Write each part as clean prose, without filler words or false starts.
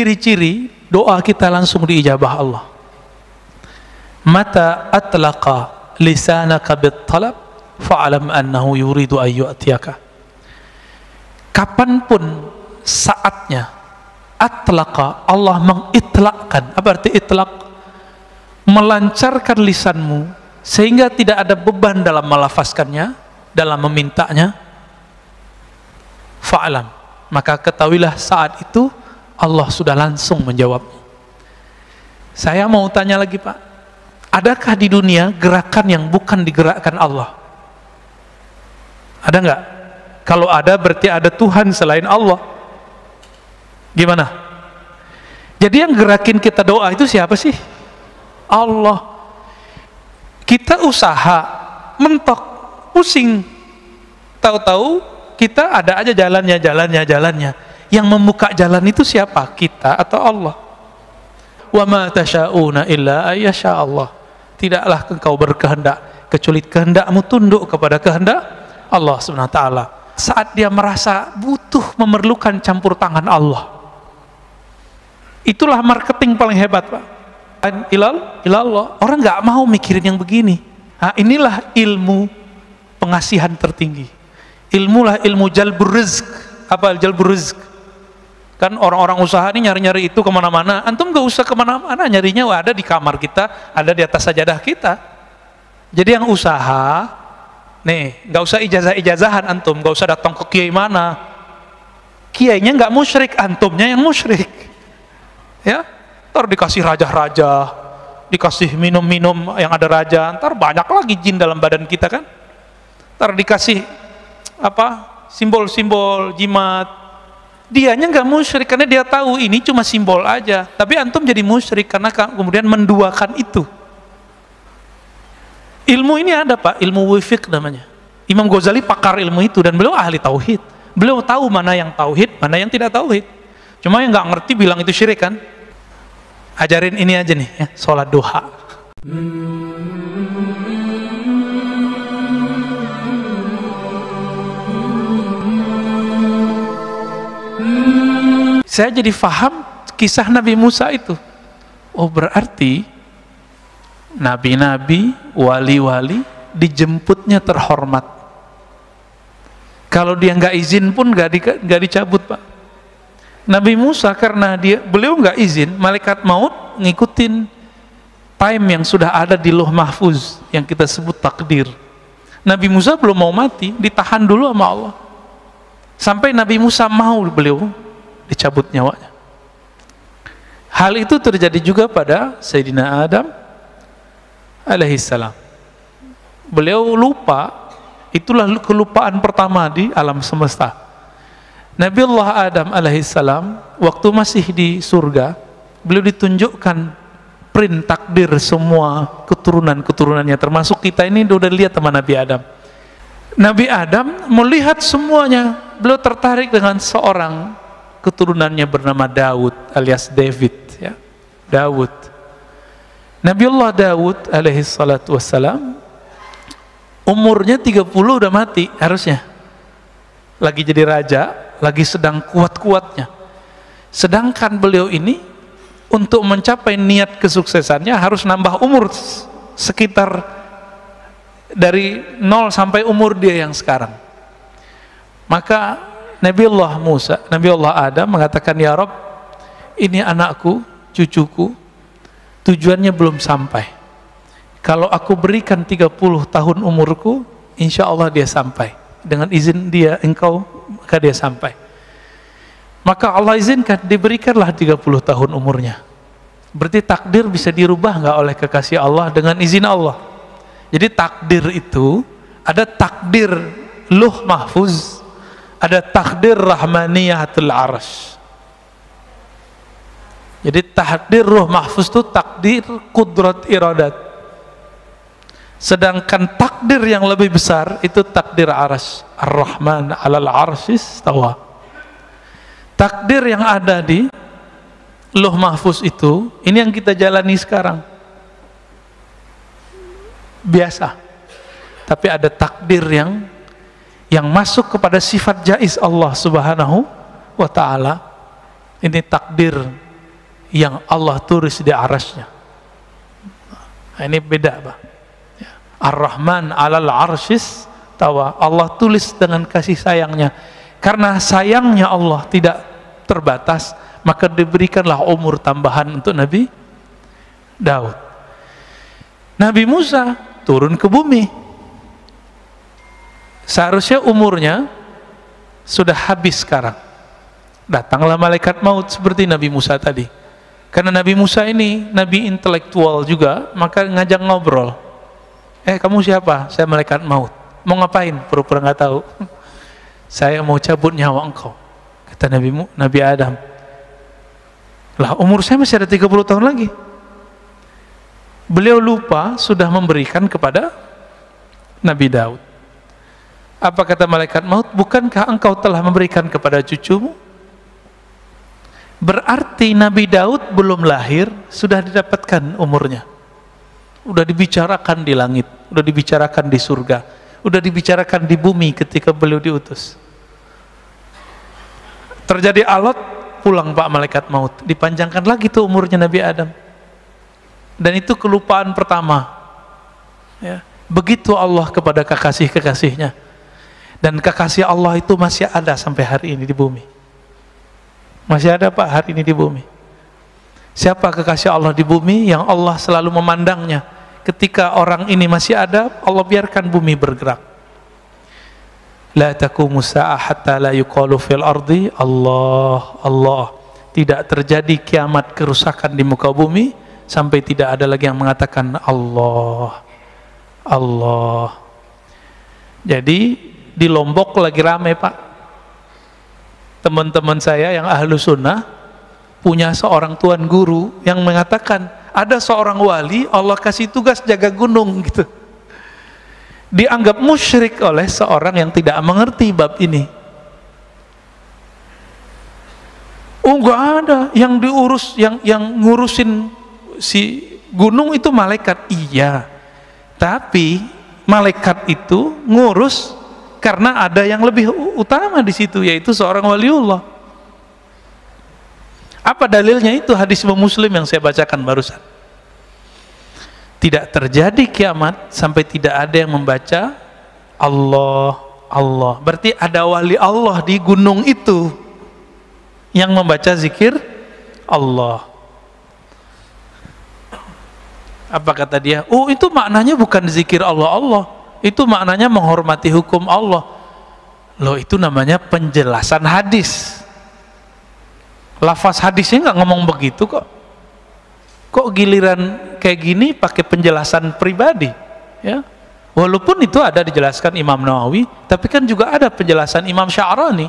ciri-ciri doa kita langsung diijabah Allah. Mata atlaqa lisanaka bit-talab fa'alam annahu yuridu an yu'tiyaka. Kapanpun saatnya atlaqa, Allah mengitlakkan. Apa arti itlak? Melancarkan lisanmu sehingga tidak ada beban dalam melafazkannya, dalam memintanya. Fa'alam, maka ketahuilah saat itu Allah sudah langsung menjawab. Saya mau tanya lagi Pak, adakah di dunia gerakan yang bukan digerakkan Allah? Ada nggak? Kalau ada berarti ada Tuhan selain Allah. Gimana? Jadi yang gerakin kita doa itu siapa sih? Allah. Kita usaha, mentok, pusing, tahu-tahu kita ada aja jalannya. Yang membuka jalan itu siapa? Kita atau Allah? Wa ma tasyauna illa ayyasha Allah. Tidaklah engkau berkehendak kecuali kehendakmu tunduk kepada kehendak Allah Subhanahu wa taala. Saat dia merasa butuh, memerlukan campur tangan Allah, itulah marketing paling hebat Pak. Ilallah. Orang nggak mau mikirin yang begini. Nah, inilah ilmu pengasihan tertinggi. Ilmu jalbur rizq. Apa jalbur rizq? Kan orang-orang usaha ini nyari-nyari itu kemana-mana. Antum gak usah kemana-mana, nyarinya ada di kamar kita, ada di atas sajadah kita. Jadi yang usaha, nih, gak usah ijazah-ijazahan antum, gak usah datang ke kiai mana. Kiainya gak musyrik, antumnya yang musyrik. Ya, ntar dikasih raja-raja, dikasih minum-minum yang ada raja, ntar banyak lagi jin dalam badan kita kan. Ntar dikasih apa? Simbol-simbol jimat. Dianya nggak musyrik karena dia tahu ini cuma simbol aja, tapi antum jadi musyrik karena kemudian menduakan itu. Ilmu ini ada Pak, ilmu wifiq namanya. Imam Ghazali pakar ilmu itu dan beliau ahli tauhid. Beliau tahu mana yang tauhid, mana yang tidak tauhid. Cuma yang nggak ngerti bilang itu syirik kan. Ajarin ini aja nih ya, sholat duha. Saya jadi faham kisah Nabi Musa itu. Oh berarti nabi-nabi, wali-wali dijemputnya terhormat. Kalau dia nggak izin pun nggak dicabut Pak. Nabi Musa karena beliau nggak izin, malaikat maut ngikutin time yang sudah ada di Lauh Mahfuz yang kita sebut takdir. Nabi Musa belum mau mati, ditahan dulu sama Allah. Sampai Nabi Musa mau beliau dicabut nyawanya. Hal itu terjadi juga pada Sayyidina Adam alaihissalam. Beliau lupa, itulah kelupaan pertama di alam semesta. Nabi Allah Adam alaihissalam waktu masih di surga, beliau ditunjukkan print takdir semua keturunan-keturunannya, termasuk kita ini udah lihat sama Nabi Adam. Nabi Adam melihat semuanya, beliau tertarik dengan seorang keturunannya bernama Daud alias David ya. Daud. Nabi Allah Daud alaihi salatu wassalam umurnya 30 udah mati harusnya. Lagi jadi raja, lagi sedang kuat-kuatnya. Sedangkan beliau ini untuk mencapai niat kesuksesannya harus nambah umur sekitar dari 0 sampai umur dia yang sekarang. Maka Nabi Allah Musa, Nabi Allah Adam mengatakan, ya Rabb, ini anakku, cucuku, tujuannya belum sampai. Kalau aku berikan 30 tahun umurku, insya Allah dia sampai. Dengan izin dia, engkau, maka dia sampai. Maka Allah izinkan, diberikanlah 30 tahun umurnya. Berarti takdir bisa dirubah nggak oleh kekasih Allah dengan izin Allah. Jadi takdir itu, ada takdir Lauh Mahfuz, ada takdir rahmaniyatul arsy. Jadi takdir Lauh Mahfuz itu takdir kudrat iradat. Sedangkan takdir yang lebih besar itu takdir arsy. Ar-Rahman 'alal 'arsy istawa. Takdir yang ada di Lauh Mahfuz itu, ini yang kita jalani sekarang. Biasa. Tapi ada takdir yang masuk kepada sifat jaiz Allah Subhanahu wa ta'ala. Ini takdir yang Allah tulis di arasnya. Nah, ini beda, Pak. Ya. Ar-Rahman 'alal 'arsyis tawa. Allah tulis dengan kasih sayangnya. Karena sayangnya Allah tidak terbatas, maka diberikanlah umur tambahan untuk Nabi Daud. Nabi Musa turun ke bumi. Seharusnya umurnya sudah habis sekarang. Datanglah malaikat maut seperti Nabi Musa tadi. Karena Nabi Musa ini Nabi intelektual juga, maka ngajak ngobrol. Kamu siapa? Saya malaikat maut. Mau ngapain? Pura-pura nggak tahu. Saya mau cabut nyawa engkau, kata Nabi Adam. Lah, umur saya masih ada 30 tahun lagi. Beliau lupa sudah memberikan kepada Nabi Daud. Apa kata malaikat maut? Bukankah engkau telah memberikan kepada cucumu? Berarti Nabi Daud belum lahir sudah didapatkan umurnya. Udah dibicarakan di langit, udah dibicarakan di surga, udah dibicarakan di bumi ketika beliau diutus. Terjadi alot, pulang Pak malaikat maut, dipanjangkan lagi tuh umurnya Nabi Adam. Dan itu kelupaan pertama. Ya, begitu Allah kepada kekasih-kekasihnya. Dan kekasih Allah itu masih ada sampai hari ini di bumi. Masih ada, Pak, hari ini di bumi. Siapa kekasih Allah di bumi yang Allah selalu memandangnya? Ketika orang ini masih ada, Allah biarkan bumi bergerak. La taqumu sa'ah hatta la yuqalu fil ardi Allah, Allah. Tidak terjadi kiamat kerusakan di muka bumi sampai tidak ada lagi yang mengatakan Allah, Allah. Jadi di Lombok lagi ramai, Pak. Teman-teman saya yang ahlu sunnah punya seorang tuan guru yang mengatakan ada seorang wali Allah kasih tugas jaga gunung gitu. Dianggap musyrik oleh seorang yang tidak mengerti bab ini. Enggak ada yang diurus, yang ngurusin si gunung itu malaikat. Iya, tapi malaikat itu ngurus karena ada yang lebih utama di situ, yaitu seorang waliullah. Apa dalilnya? Itu hadis Muslim yang saya bacakan barusan. Tidak terjadi kiamat sampai tidak ada yang membaca Allah, Allah. Berarti ada wali Allah di gunung itu yang membaca zikir Allah. Apa kata dia? Oh, itu maknanya bukan zikir Allah, Allah. Itu maknanya menghormati hukum Allah. Loh, itu namanya penjelasan hadis. Lafaz hadisnya nggak ngomong begitu kok. Kok giliran kayak gini pakai penjelasan pribadi? Ya, walaupun itu ada dijelaskan Imam Nawawi, tapi kan juga ada penjelasan Imam Sya'rani,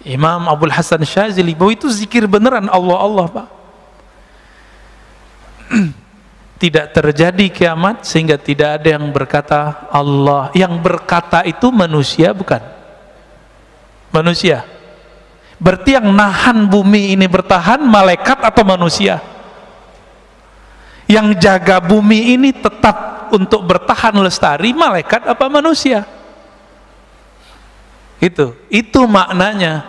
Imam Abdul Hasan Syazili, bahwa itu zikir beneran Allah, Allah, Pak. Tidak terjadi kiamat sehingga tidak ada yang berkata Allah. Yang berkata itu manusia, bukan? Manusia. Berarti yang nahan bumi ini bertahan malaikat atau manusia? Yang jaga bumi ini tetap untuk bertahan lestari malaikat apa manusia? Itu maknanya.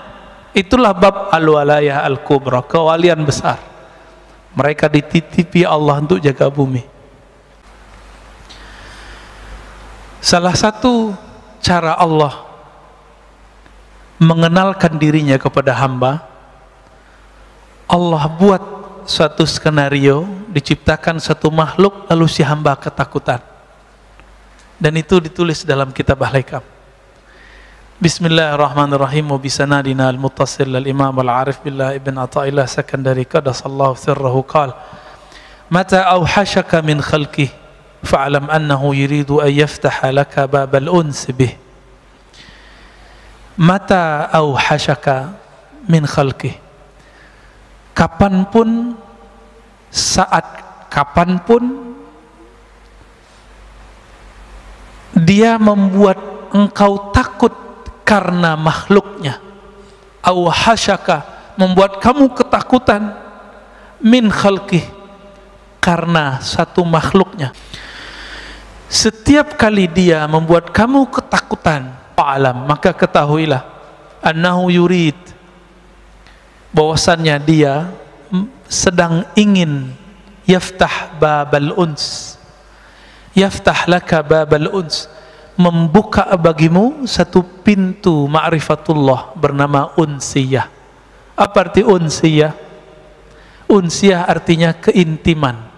Itulah bab al-walayah al-kubra, kewalian besar. Mereka dititipi Allah untuk jaga bumi. Salah satu cara Allah mengenalkan dirinya kepada hamba, Allah buat suatu skenario, diciptakan satu makhluk lalu si hamba ketakutan. Dan itu ditulis dalam kitab Al-Hikam. Bismillahirrahmanirrahim. Wa bisanadina al-muttasil al-imam al-arif billah ibn Ata'illah Sakandari qadasallahu sirrahu qala mata awhashaka min khalqih fa'alam annahu yuridu an yaftaha laka babal uns bih. Mata awhashaka min khalqih, kapanpun, saat kapanpun dia membuat engkau takut karena makhluknya. Awhashaka, membuat kamu ketakutan, min khalqih, karena satu makhluknya. Setiap kali dia membuat kamu ketakutan, fa'alam, maka ketahuilah annahu yurid, bahwasannya dia sedang ingin yaftah babal uns, yaftah laka babal uns, membuka bagimu satu pintu ma'rifatullah bernama unsiyah. Apa arti unsiyah? Unsiyah artinya keintiman.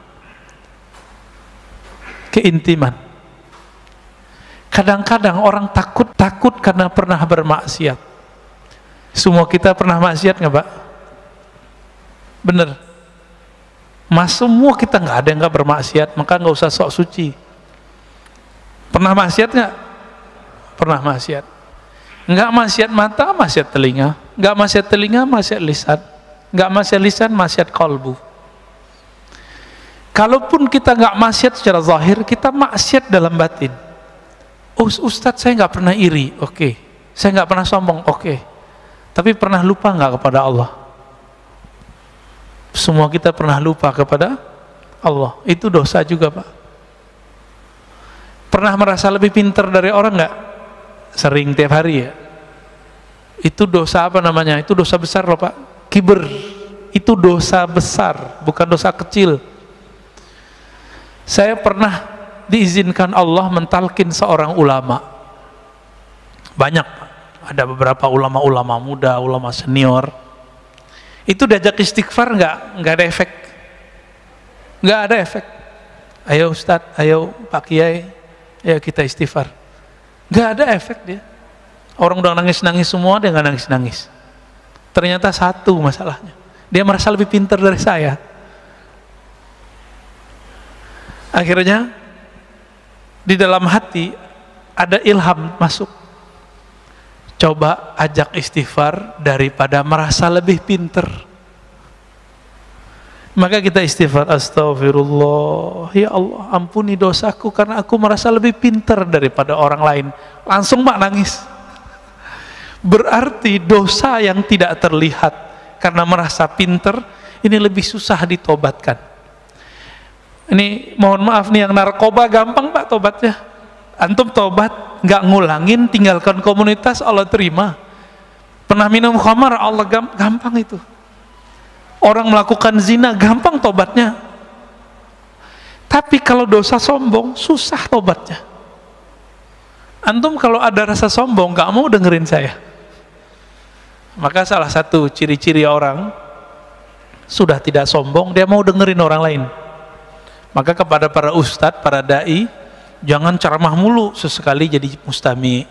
Keintiman. Kadang-kadang orang takut karena pernah bermaksiat. Semua kita pernah maksiat nggak, Pak? Bener. Mas, semua kita nggak ada yang nggak bermaksiat, maka nggak usah sok suci. Pernah maksiat nggak? Pernah maksiat. Nggak maksiat mata, maksiat telinga. Nggak maksiat telinga, maksiat lisan. Nggak maksiat lisan, maksiat kalbu. Kalaupun kita nggak maksiat secara zahir, kita maksiat dalam batin. Oh, Ustadz, saya nggak pernah iri, oke. Saya nggak pernah sombong, oke. Tapi pernah lupa nggak kepada Allah? Semua kita pernah lupa kepada Allah. Itu dosa juga, Pak. Pernah merasa lebih pintar dari orang nggak? Sering, tiap hari ya. Itu dosa apa namanya? Itu dosa besar loh, Pak. Kiber. Itu dosa besar, bukan dosa kecil. Saya pernah diizinkan Allah mentalkin seorang ulama. Banyak, Pak. Ada beberapa ulama-ulama muda, ulama senior. Itu diajak istighfar nggak ada efek. Nggak ada efek. Ayo Ustadz, ayo Pak Kiai, ayo kita istighfar. Nggak ada efek dia. Orang udah nangis-nangis semua, dia nggak nangis-nangis. Ternyata satu masalahnya, dia merasa lebih pintar dari saya. Akhirnya di dalam hati ada ilham masuk. Coba ajak istighfar daripada merasa lebih pintar. Maka kita istighfar, astagfirullah, ya Allah ampuni dosaku karena aku merasa lebih pintar daripada orang lain. Langsung Mak nangis. Berarti dosa yang tidak terlihat karena merasa pintar ini lebih susah ditobatkan. Ini mohon maaf nih, yang narkoba gampang Pak tobatnya. Antum tobat, nggak ngulangin, tinggalkan komunitas, Allah terima. Pernah minum khamar, Allah gampang itu. Orang melakukan zina, gampang tobatnya. Tapi kalau dosa sombong, susah tobatnya. Antum kalau ada rasa sombong, nggak mau dengerin saya. Maka salah satu ciri-ciri orang sudah tidak sombong, dia mau dengerin orang lain. Maka kepada para ustadz, para da'i, jangan ceramah mulu, sesekali jadi mustami.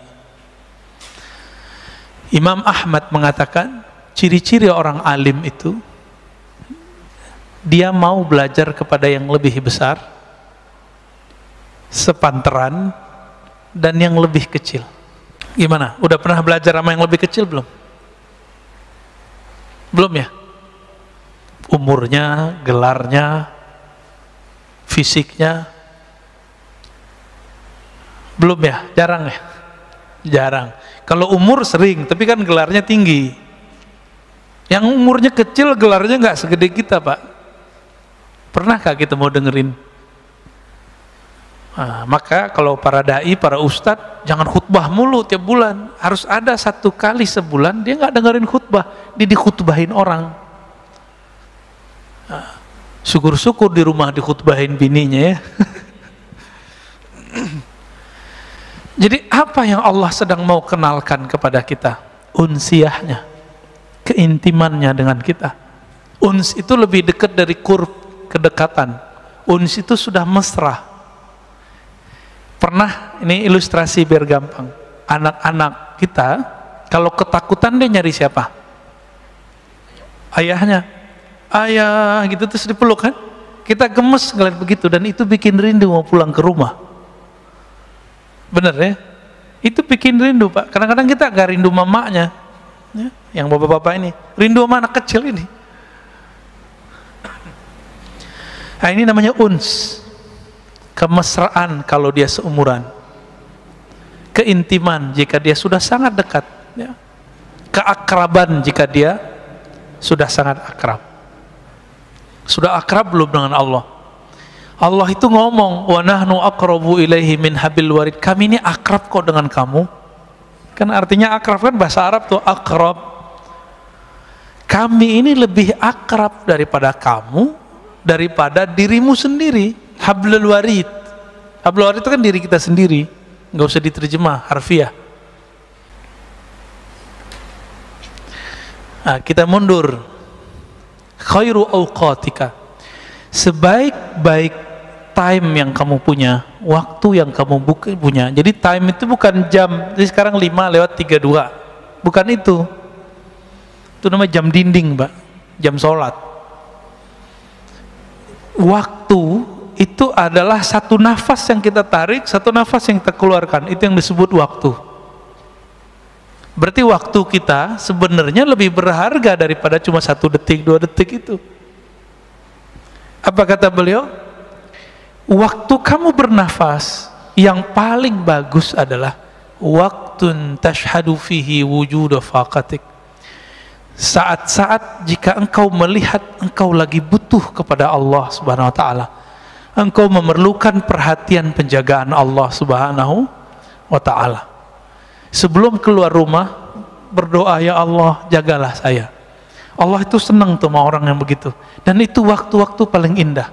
Imam Ahmad mengatakan ciri-ciri orang alim itu dia mau belajar kepada yang lebih besar, sepantaran, dan yang lebih kecil. Gimana? Udah pernah belajar sama yang lebih kecil belum? Belum ya? Umurnya, gelarnya, fisiknya belum ya? Jarang ya? Jarang. Kalau umur sering, tapi kan gelarnya tinggi. Yang umurnya kecil, gelarnya nggak segede kita, Pak. Pernahkah kita mau dengerin? Nah, maka kalau para da'i, para ustadz, jangan khutbah mulu tiap bulan. Harus ada satu kali sebulan dia nggak dengerin khutbah, dia dikhutbahin orang. Nah, syukur-syukur di rumah dikhutbahin bininya ya. Jadi apa yang Allah sedang mau kenalkan kepada kita? Unsiyahnya, keintimannya dengan kita. Uns itu lebih dekat dari qurb, kedekatan. Uns itu sudah mesra. Pernah, ini ilustrasi biar gampang. Anak-anak kita kalau ketakutan dia nyari siapa? Ayahnya. Ayah gitu terus dipeluk kan? Kita gemes ngeliat begitu, dan itu bikin rindu mau pulang ke rumah. Bener ya? Itu bikin rindu, Pak. Kadang-kadang kita gak rindu mamanya ya, yang bapak-bapak ini, rindu sama anak kecil ini. Nah, ini namanya uns, kemesraan kalau dia seumuran, keintiman jika dia sudah sangat dekat ya. Keakraban jika dia sudah sangat akrab. Sudah akrab belum dengan Allah? Allah itu ngomong, wa nahnu aqrabu ilaihi min habil warid. Kami ini akrab kok dengan kamu. Kan artinya akrab kan bahasa Arab tuh akrab. kami ini lebih akrab daripada kamu, daripada dirimu sendiri. Hablul warid. Hablul warid itu kan diri kita sendiri, nggak usah diterjemah harfiah. Nah, kita mundur. Khairu awqatika, sebaik-baik time yang kamu punya, waktu yang kamu punya. Jadi time itu bukan jam, jadi sekarang 5:32, bukan itu namanya jam dinding, Mbak, jam sholat. Waktu itu adalah satu nafas yang kita tarik, satu nafas yang kita keluarkan, itu yang disebut waktu. Berarti waktu kita sebenarnya lebih berharga daripada cuma 1 detik, 2 detik itu. Apa kata beliau? Waktu kamu bernafas, yang paling bagus adalah waktun tashhadu fihi wujuda faqatik. Saat-saat jika engkau melihat engkau lagi butuh kepada Allah Subhanahu wa taala, engkau memerlukan perhatian penjagaan Allah Subhanahu wa taala. Sebelum keluar rumah, berdoa, ya Allah, jagalah saya. Allah itu senang tuh sama orang yang begitu. Dan itu waktu-waktu paling indah.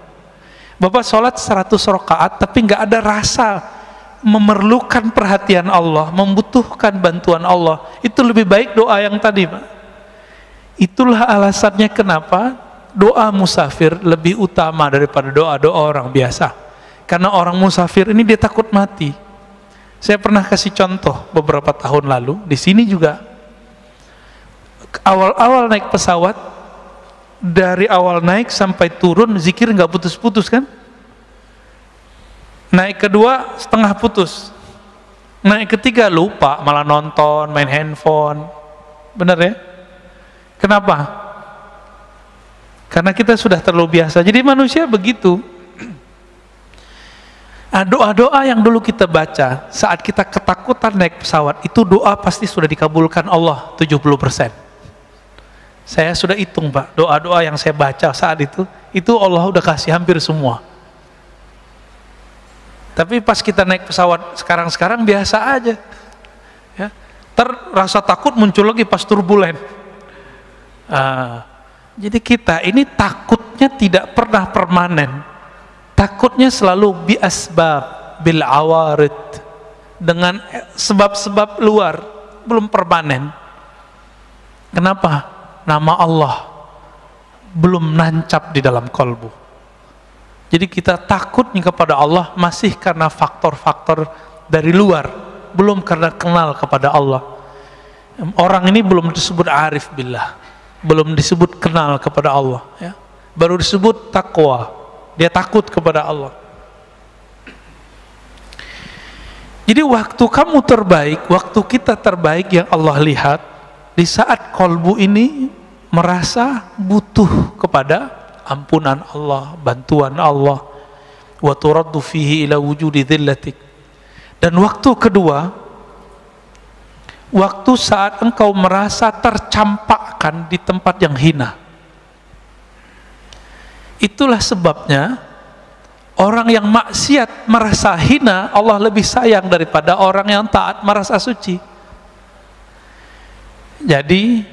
Bapak sholat 100 rakaat tapi nggak ada rasa memerlukan perhatian Allah, membutuhkan bantuan Allah. Itu lebih baik doa yang tadi, Pak. Itulah alasannya kenapa doa musafir lebih utama daripada doa-doa orang biasa. Karena orang musafir ini dia takut mati. Saya pernah kasih contoh beberapa tahun lalu, di sini juga. Awal-awal naik pesawat, dari awal naik sampai turun zikir nggak putus-putus kan? Naik kedua setengah putus, naik ketiga lupa, malah nonton, main handphone. Bener ya? Kenapa? Karena kita sudah terlalu biasa. Jadi manusia begitu. Doa-doa yang dulu kita baca saat kita ketakutan naik pesawat, itu doa pasti sudah dikabulkan Allah 70%. Saya sudah hitung, Pak, doa-doa yang saya baca saat itu Allah udah kasih hampir semua. Tapi pas kita naik pesawat sekarang biasa aja, ya. Rasa takut muncul lagi pas turbulen. Jadi kita ini takutnya tidak pernah permanen, takutnya selalu bi asbab bil awarid, dengan sebab-sebab luar, belum permanen. Kenapa? Nama Allah belum nancap di dalam kalbu. Jadi kita takutnya kepada Allah masih karena faktor-faktor dari luar, belum karena kenal kepada Allah. Orang ini belum disebut arif billah, belum disebut kenal kepada Allah, ya. Baru disebut takwa, dia takut kepada Allah. Jadi waktu kamu terbaik, waktu kita terbaik yang Allah lihat di saat kolbu ini merasa butuh kepada ampunan Allah, bantuan Allah. Wa turaddu fihi ila wujudi dhillatik. Dan waktu kedua, waktu saat engkau merasa tercampakkan di tempat yang hina. Itulah sebabnya orang yang maksiat merasa hina, Allah lebih sayang daripada orang yang taat merasa suci. Jadi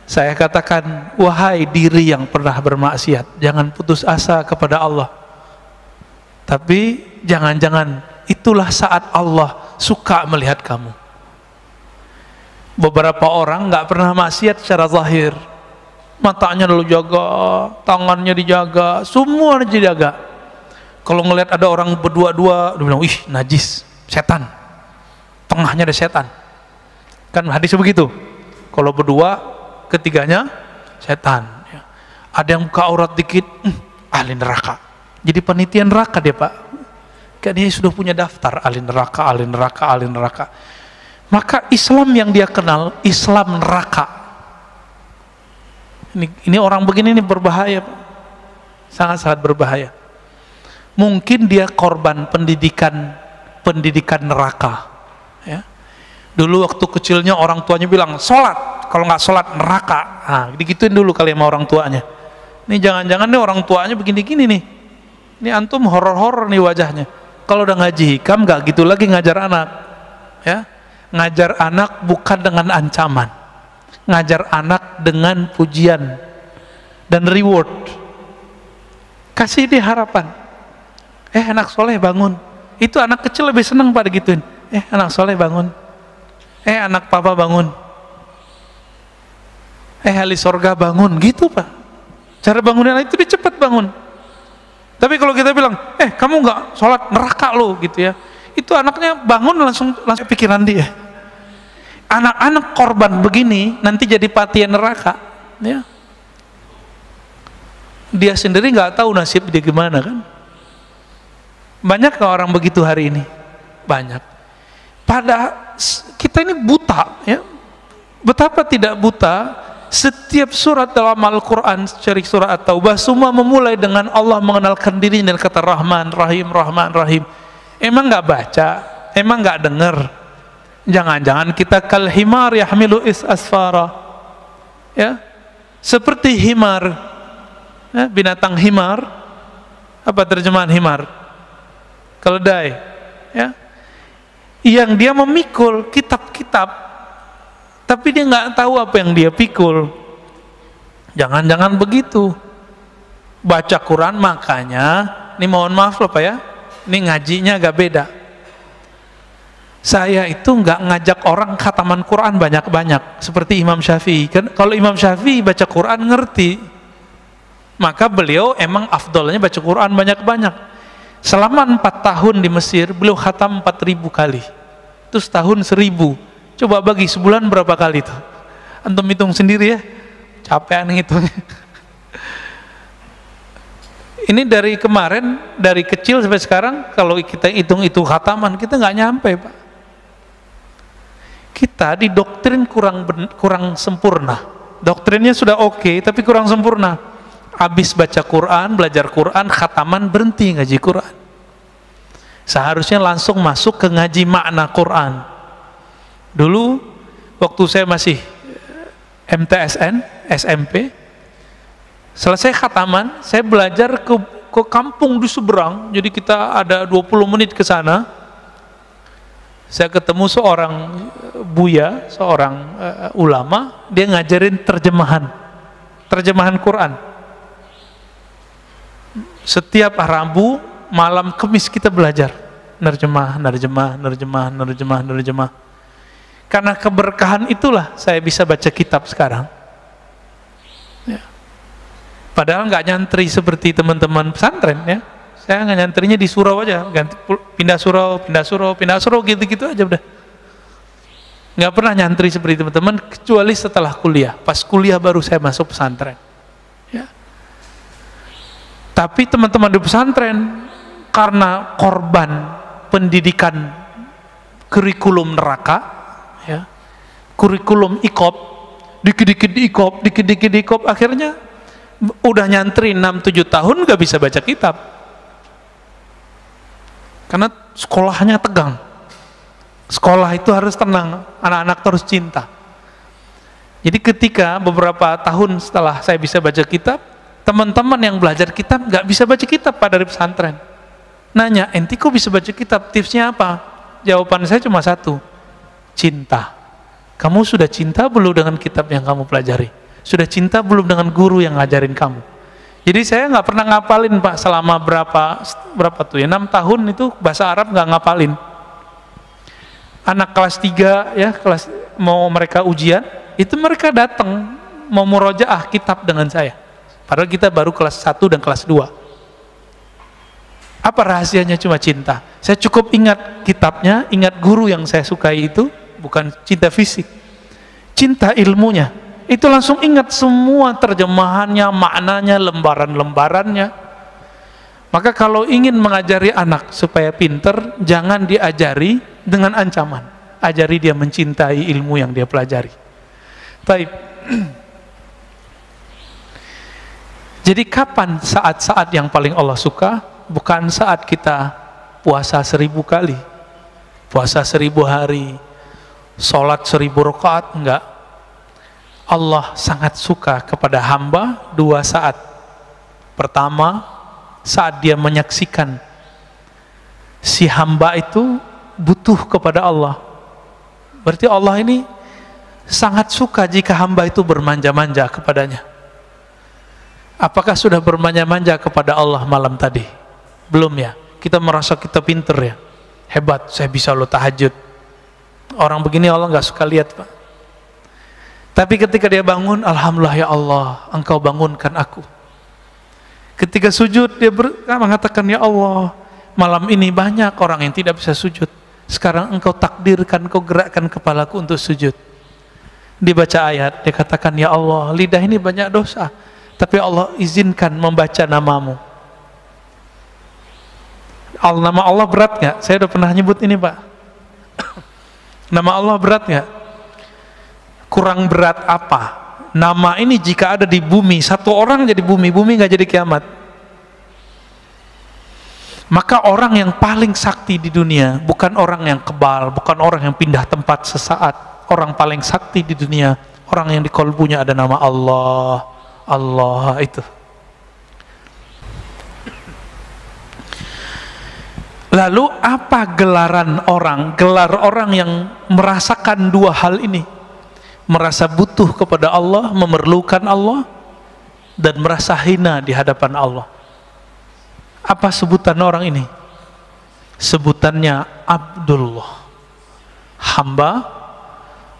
saya katakan, wahai diri yang pernah bermaksiat, jangan putus asa kepada Allah. Tapi jangan-jangan itulah saat Allah suka melihat kamu. Beberapa orang nggak pernah maksiat secara zahir, matanya lalu jaga, tangannya dijaga, semua dijaga. Kalau ngelihat ada orang berdua-dua, dia bilang, ih najis, setan, tengahnya ada setan. Kan hadis begitu. Kalau berdua, ketiganya setan, ya. Ada yang buka aurat dikit, ahli neraka. Jadi panitia neraka dia, Pak. Kan dia sudah punya daftar ahli neraka, ahli neraka, ahli neraka. Maka Islam yang dia kenal Islam neraka. Ini orang begini ini berbahaya, Pak. Sangat-sangat berbahaya. Mungkin dia korban pendidikan neraka, ya. Dulu waktu kecilnya orang tuanya bilang sholat, kalau nggak sholat neraka. Nah, digituin dulu kali sama orang tuanya. Ini jangan-jangan nih orang tuanya begini-gini nih. Ini antum horor-horor nih wajahnya. Kalau udah ngaji hikam nggak gitu lagi ngajar anak, ya. Ngajar anak bukan dengan ancaman, ngajar anak dengan pujian dan reward. Kasih dia harapan. Anak soleh bangun. Itu anak kecil lebih senang pada gituin. Anak soleh bangun. Anak papa bangun. Ahli sorga bangun. Gitu Pak. Cara bangunin anak itu dia cepat bangun. Tapi kalau kita bilang, kamu nggak sholat, neraka lo gitu ya. Itu anaknya bangun langsung pikiran dia. Anak-anak korban begini nanti jadi patian neraka, ya. Dia sendiri nggak tahu nasib dia gimana kan. Banyak nggak orang begitu hari ini? Banyak. Kita ini buta, ya. Betapa tidak buta. Setiap surat dalam Al-Quran, cari surat At-Taubah, semua memulai dengan Allah mengenalkan diri dan kata Rahman, Rahim, Rahman, Rahim. Emang nggak baca? Emang nggak dengar? Jangan-jangan kita kal himar yahmilu asfara, ya, seperti himar, ya, binatang himar. Apa terjemahan himar? Keledai, ya, yang dia memikul kitab-kitab, tapi dia nggak tahu apa yang dia pikul. Jangan-jangan begitu. Baca Quran, makanya, ini mohon maaf loh Pak ya, ini ngajinya agak beda. Saya itu nggak ngajak orang khataman Quran banyak-banyak seperti Imam Syafi'i. Kan kalau Imam Syafi'i baca Quran ngerti, maka beliau emang afdolnya baca Quran banyak-banyak. Selama 4 tahun di Mesir, beliau khatam 4.000 kali. Itu setahun 1.000. Coba bagi sebulan berapa kali tuh? Antum hitung sendiri ya. Capean ngitungnya. Ini dari kemarin, dari kecil sampai sekarang, kalau kita hitung itu khataman, kita nggak nyampe Pak. Kita didoktrin kurang sempurna. Doktrinnya sudah oke, tapi kurang sempurna. Habis baca Quran, belajar Quran, khataman, berhenti ngaji Quran. Seharusnya langsung masuk ke ngaji makna Quran. Dulu waktu saya masih MTSN, SMP, selesai khataman, saya belajar ke kampung di seberang. Jadi kita ada 20 menit ke sana. Saya ketemu seorang buya, seorang ulama, dia ngajarin terjemahan Quran. Setiap Rabu, malam Kamis kita belajar nerjemah. Karena keberkahan itulah saya bisa baca kitab sekarang. Ya. Padahal nggak nyantri seperti teman-teman pesantren ya. Saya nggak nyantrinya di surau aja, pindah surau gitu-gitu aja udah. Nggak pernah nyantri seperti teman-teman kecuali setelah kuliah. Pas kuliah baru saya masuk pesantren. Ya. Tapi teman-teman di pesantren karena korban pendidikan kurikulum neraka, ya, kurikulum ikop, dikit-dikit diikop, akhirnya udah nyantri 6-7 tahun gak bisa baca kitab karena sekolahnya tegang. Sekolah itu harus tenang, anak-anak terus cinta. Jadi ketika beberapa tahun setelah saya bisa baca kitab, teman-teman yang belajar kitab gak bisa baca kitab Pak dari pesantren. Nanya, enti kok bisa baca kitab, tipsnya apa? Jawaban saya cuma satu, cinta. Kamu sudah cinta belum dengan kitab yang kamu pelajari? Sudah cinta belum dengan guru yang ngajarin kamu? Jadi saya nggak pernah ngapalin Pak selama berapa tuh ya, 6 tahun itu bahasa Arab nggak ngapalin. Anak kelas 3 ya, mau mereka ujian, itu mereka datang mau murojaah kitab dengan saya. Padahal kita baru kelas 1 dan kelas 2. Apa rahasianya? Cuma cinta. Saya cukup ingat kitabnya, ingat guru yang saya sukai itu, bukan cinta fisik, cinta ilmunya. Itu langsung ingat semua terjemahannya, maknanya, lembaran-lembarannya. Maka kalau ingin mengajari anak supaya pinter, jangan diajari dengan ancaman. Ajari dia mencintai ilmu yang dia pelajari. Baik. Jadi kapan saat-saat yang paling Allah suka? Bukan saat kita puasa 1000 kali, puasa 1000 hari, sholat 1000 rakaat, enggak. Allah sangat suka kepada hamba 2 saat. Pertama, saat dia menyaksikan si hamba itu butuh kepada Allah. Berarti Allah ini sangat suka jika hamba itu bermanja-manja kepadanya. Apakah sudah bermanja-manja kepada Allah malam tadi? Belum ya? Kita merasa kita pinter ya, hebat, saya bisa lo tahajud. Orang begini Allah nggak suka lihat, Pak. Tapi ketika dia bangun, alhamdulillah ya Allah, Engkau bangunkan aku. Ketika sujud dia mengatakan, ya Allah, malam ini banyak orang yang tidak bisa sujud. Sekarang Engkau takdirkan, Engkau gerakkan kepalaku untuk sujud. Dibaca ayat, dia katakan, ya Allah, lidah ini banyak dosa, tapi Allah izinkan membaca namamu. Nama Allah berat nggak? Saya udah pernah nyebut ini, Pak. Nama Allah berat nggak? Kurang berat apa? Nama ini jika ada di bumi, satu orang jadi bumi nggak jadi kiamat. Maka orang yang paling sakti di dunia bukan orang yang kebal, bukan orang yang pindah tempat sesaat. Orang paling sakti di dunia, orang yang di kolbunya ada nama Allah. Allah itu. Lalu apa gelaran orang? Gelar orang yang merasakan dua hal ini, merasa butuh kepada Allah, memerlukan Allah, dan merasa hina di hadapan Allah. Apa sebutan orang ini? Sebutannya Abdullah, hamba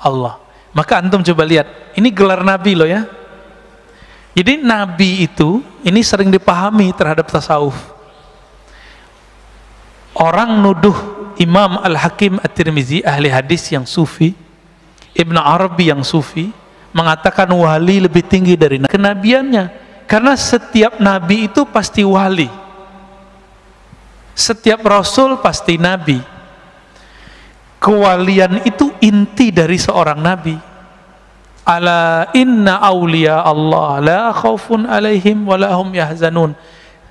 Allah. Maka antum coba lihat, ini gelar Nabi loh ya. Jadi Nabi itu, ini sering dipahami terhadap tasawuf. Orang nuduh Imam Al-Hakim At-Tirmizi, ahli hadis yang sufi, Ibn Arabi yang sufi, mengatakan wali lebih tinggi dari kenabiannya. Karena setiap nabi itu pasti wali, setiap rasul pasti nabi. Kewalian itu inti dari seorang nabi. Ala inna awliya Allah la khaufun alaihim wa la hum yahzanun.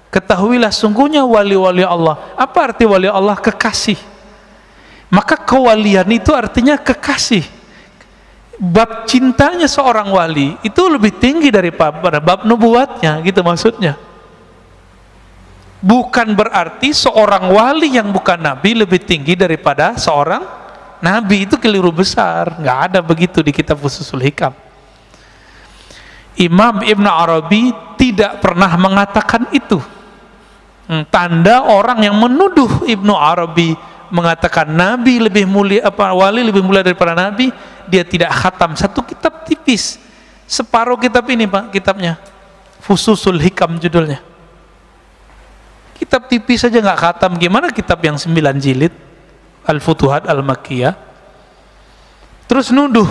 Ketahuilah sungguhnya wali-wali Allah. Apa arti wali Allah? Kekasih. Maka kewalian itu artinya kekasih. Bab cintanya seorang wali itu lebih tinggi daripada bab nubuatnya, gitu maksudnya. Bukan berarti seorang wali yang bukan nabi lebih tinggi daripada seorang nabi. Itu keliru besar. Nggak ada begitu di kitab Fususul Hikam. Imam Ibn Arabi tidak pernah mengatakan itu. Tanda orang yang menuduh Ibnu Arabi mengatakan nabi lebih mulia, wali lebih mulia daripada nabi, dia tidak khatam satu kitab tipis, separuh kitab ini Pak, kitabnya Fususul Hikam judulnya. Kitab tipis saja nggak khatam, gimana kitab yang 9 jilid Al-Futuhat Al-Makkiyah? Terus nuduh.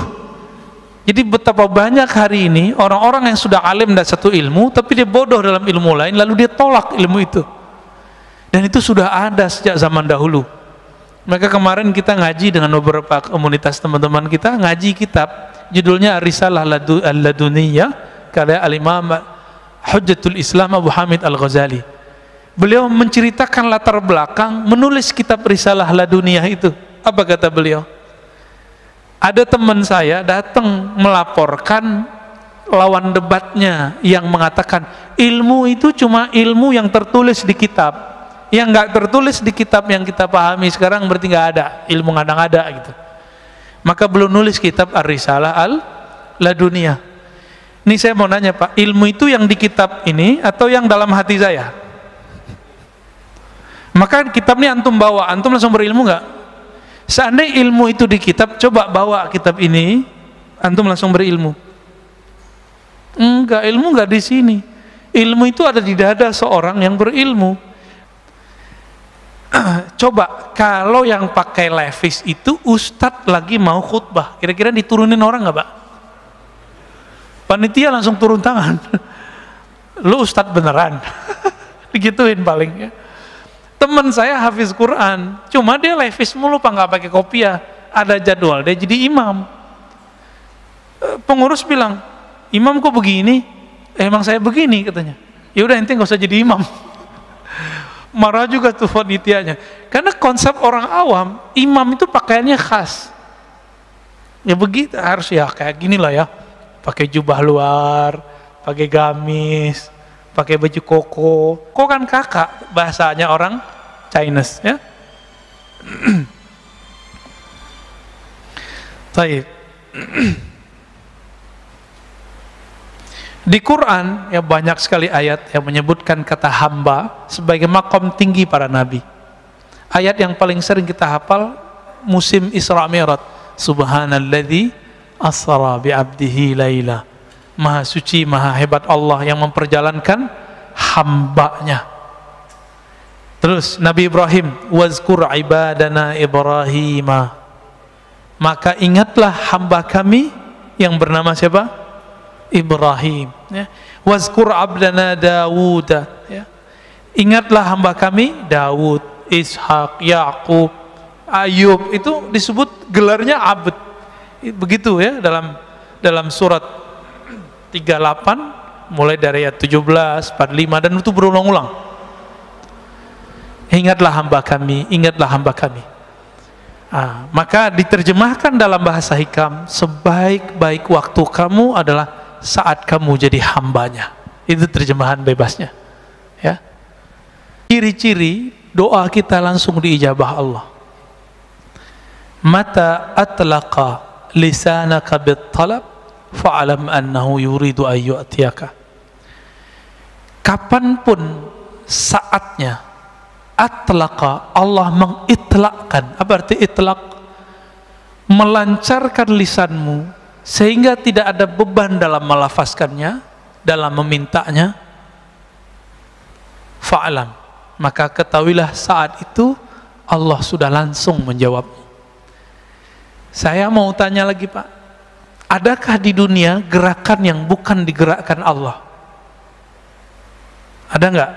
Jadi betapa banyak hari ini orang-orang yang sudah alim dan satu ilmu, tapi dia bodoh dalam ilmu lain, lalu dia tolak ilmu itu. Dan itu sudah ada sejak zaman dahulu. Maka kemarin kita ngaji dengan beberapa komunitas teman-teman kita, ngaji kitab judulnya Risalah Al-Laduniyah karya Al-Imam Hujjatul Islam Abu Hamid Al-Ghazali. Beliau menceritakan latar belakang menulis kitab Risalah Laduniyah itu. Apa kata beliau? Ada teman saya datang melaporkan lawan debatnya yang mengatakan ilmu itu cuma ilmu yang tertulis di kitab. Yang nggak tertulis di kitab yang kita pahami sekarang berarti nggak ada, ilmu ngada-ngada gitu. Maka belum nulis kitab Ar-Risalah Al-Laduniyah. Ini saya mau nanya Pak, ilmu itu yang di kitab ini atau yang dalam hati saya? Maka kitab ini antum bawa, antum langsung berilmu nggak? Seandainya ilmu itu di kitab, coba bawa kitab ini, antum langsung berilmu. Enggak, ilmu enggak di sini. Ilmu itu ada di dada seorang yang berilmu. Coba kalau yang pakai levis itu ustadz lagi mau khutbah, kira-kira diturunin orang nggak Pak? Panitia langsung turun tangan. Lu ustadz beneran? Digituin paling ya. Teman saya hafiz Quran, cuma dia levis mulu Pak, nggak pakai kopiah. Ada jadwal dia jadi imam. Pengurus bilang, imam kok begini? Emang saya begini katanya. Ya udah ente nggak usah jadi imam. Marah juga tuh panitianya, karena konsep orang awam imam itu pakaiannya khas ya, begitu harus ya kayak gini lah ya, pakai jubah luar, pakai gamis, pakai baju koko kan kakak bahasanya orang Chinese ya. Baik. Di Quran ya banyak sekali ayat yang menyebutkan kata hamba sebagai makom tinggi para nabi. Ayat yang paling sering kita hafal musim Isra Mi'raj, subhanalladzi asra bi 'abdihi laila. Maha suci, maha hebat Allah yang memperjalankan hambanya. Terus Nabi Ibrahim, wazkur ibadana Ibrahima. Maka ingatlah hamba kami yang bernama siapa? Ibrahim, ya. Wazkur abdana Dawud, ya. Ingatlah hamba kami Daud, Ishak, Yakub, Ayub, itu disebut gelarnya abd. Begitu ya dalam surat 38 mulai dari ayat 17, 45 dan itu berulang-ulang. Ingatlah hamba kami, ingatlah hamba kami. Maka diterjemahkan dalam bahasa hikam, sebaik-baik waktu kamu adalah saat kamu jadi hambanya. Itu terjemahan bebasnya, ya. Ciri-ciri doa kita langsung diijabah Allah. Mata atlaqa lisanaka bit-talab fa'alam annahu yuridu an yu'tiyaka. Kapanpun saatnya atlaqa, Allah mengitlakkan. Apa arti itlak? Melancarkan lisanmu sehingga tidak ada beban dalam melafazkannya, dalam memintanya. Fa'alam, maka ketahuilah saat itu Allah sudah langsung menjawabmu. Saya mau tanya lagi Pak, adakah di dunia gerakan yang bukan digerakkan Allah? Ada nggak?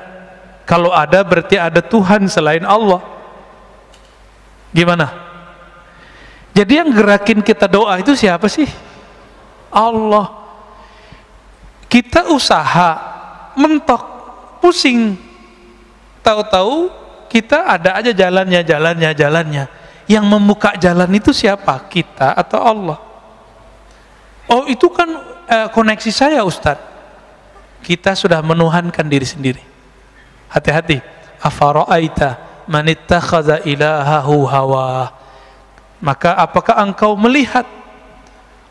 Kalau ada berarti ada Tuhan selain Allah. Gimana? Jadi yang gerakin kita doa itu siapa sih? Allah. Kita usaha, mentok, pusing, tahu-tahu kita ada aja jalannya. Yang membuka jalan itu siapa? Kita atau Allah? Oh itu kan koneksi saya Ustadz. Kita sudah menuhankan diri sendiri. Hati-hati. Afara'aita man ittakhadha ilahahu hawa. Maka apakah engkau melihat